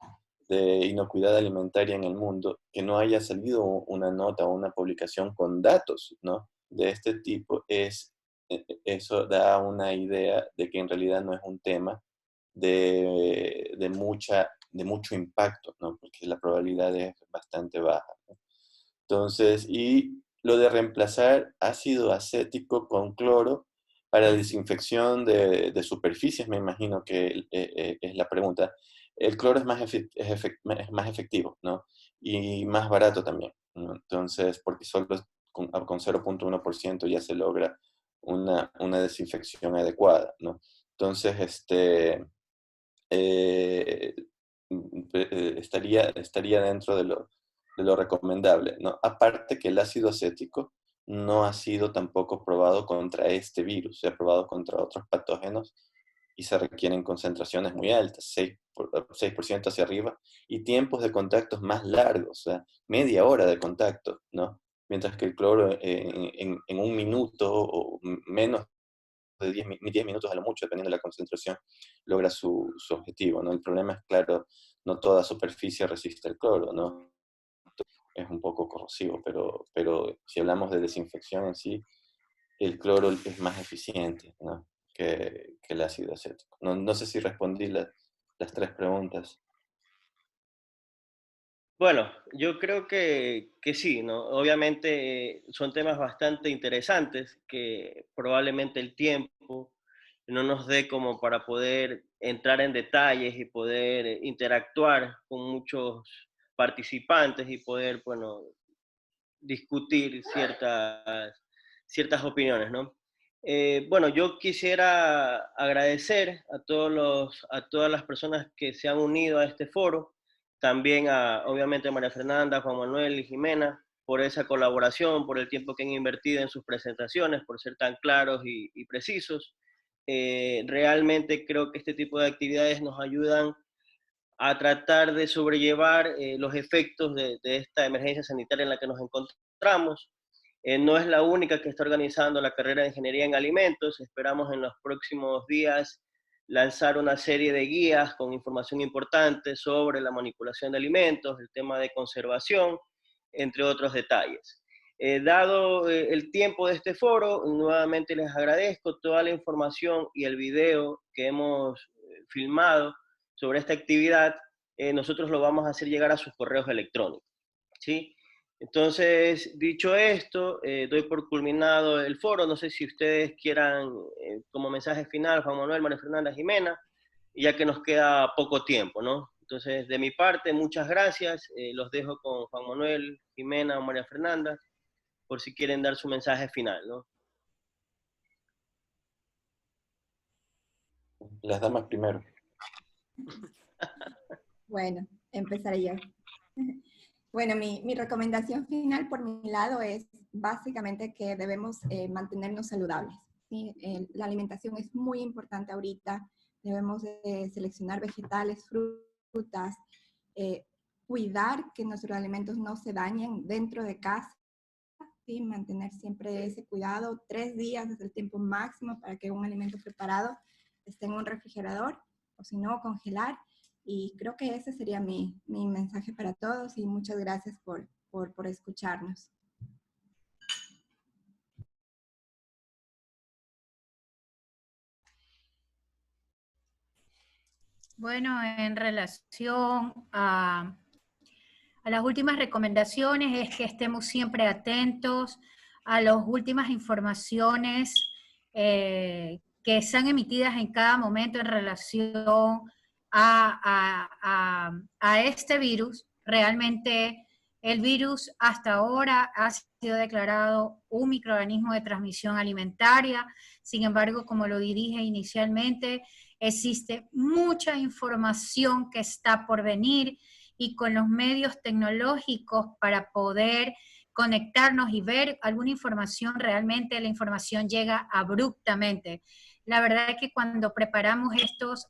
de inocuidad alimentaria en el mundo, que no haya salido una nota o una publicación con datos, ¿no?, de este tipo, eso da una idea de que en realidad no es un tema de mucho impacto, ¿no? Porque la probabilidad es bastante baja, ¿no? Entonces, y lo de reemplazar ácido acético con cloro para desinfección de superficies, me imagino que es la pregunta. El cloro es es más efectivo, ¿no? Y más barato también, ¿no? Entonces, porque solo con 0,1% ya se logra una desinfección adecuada, ¿no? Entonces, eh, estaría dentro de lo recomendable, ¿no? Aparte que el ácido acético no ha sido tampoco probado contra este virus, se ha probado contra otros patógenos y se requieren concentraciones muy altas, 6% hacia arriba, y tiempos de contactos más largos, o sea, media hora de contacto, ¿no? Mientras que el cloro en un minuto o menos de 10 minutos a lo mucho, dependiendo de la concentración, logra su objetivo, ¿no? El problema es, claro, no toda superficie resiste el cloro, ¿no? Es un poco corrosivo, pero si hablamos de desinfección en sí, el cloro es más eficiente, ¿no?, que el ácido acético. No sé si respondí las tres preguntas. Bueno, yo creo que sí, ¿no? Obviamente son temas bastante interesantes que probablemente el tiempo no nos dé como para poder entrar en detalles y poder interactuar con muchos participantes y poder, bueno, discutir ciertas opiniones, ¿no? Bueno, yo quisiera agradecer a todas las personas que se han unido a este foro, también obviamente a María Fernanda, Juan Manuel y Jimena, por esa colaboración, por el tiempo que han invertido en sus presentaciones, por ser tan claros y precisos. Realmente creo que este tipo de actividades nos ayudan a tratar de sobrellevar los efectos de esta emergencia sanitaria en la que nos encontramos. No es la única que está organizando la carrera de Ingeniería en Alimentos. Esperamos en los próximos días lanzar una serie de guías con información importante sobre la manipulación de alimentos, el tema de conservación, entre otros detalles. Dado el tiempo de este foro, nuevamente les agradezco toda la información y el video que hemos filmado sobre esta actividad. Nosotros lo vamos a hacer llegar a sus correos electrónicos, ¿sí? Entonces, dicho esto, doy por culminado el foro. No sé si ustedes quieran, como mensaje final, Juan Manuel, María Fernanda, Jimena, ya que nos queda poco tiempo, ¿no? Entonces, de mi parte, muchas gracias. Los dejo con Juan Manuel, Jimena o María Fernanda, por si quieren dar su mensaje final, ¿no? Las damas primero. Bueno, empezaré yo. Bueno, mi recomendación final por mi lado es básicamente que debemos mantenernos saludables, ¿sí? La alimentación es muy importante ahorita. Debemos seleccionar vegetales, frutas, cuidar que nuestros alimentos no se dañen dentro de casa, ¿sí? Mantener siempre ese cuidado. 3 días es el tiempo máximo para que un alimento preparado esté en un refrigerador, o si no, congelar. Y creo que ese sería mi mensaje para todos y muchas gracias por escucharnos. Bueno, en relación a las últimas recomendaciones es que estemos siempre atentos a las últimas informaciones que sean emitidas en cada momento en relación a este virus. Realmente el virus hasta ahora ha sido declarado un microorganismo de transmisión alimentaria. Sin embargo, como lo dije inicialmente, existe mucha información que está por venir y con los medios tecnológicos para poder conectarnos y ver alguna información, realmente la información llega abruptamente. La verdad es que cuando preparamos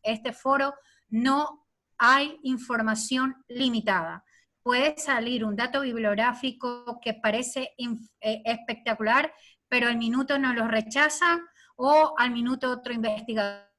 este foro no hay información limitada. Puede salir un dato bibliográfico que parece espectacular, pero al minuto nos lo rechazan, o al minuto otro investigador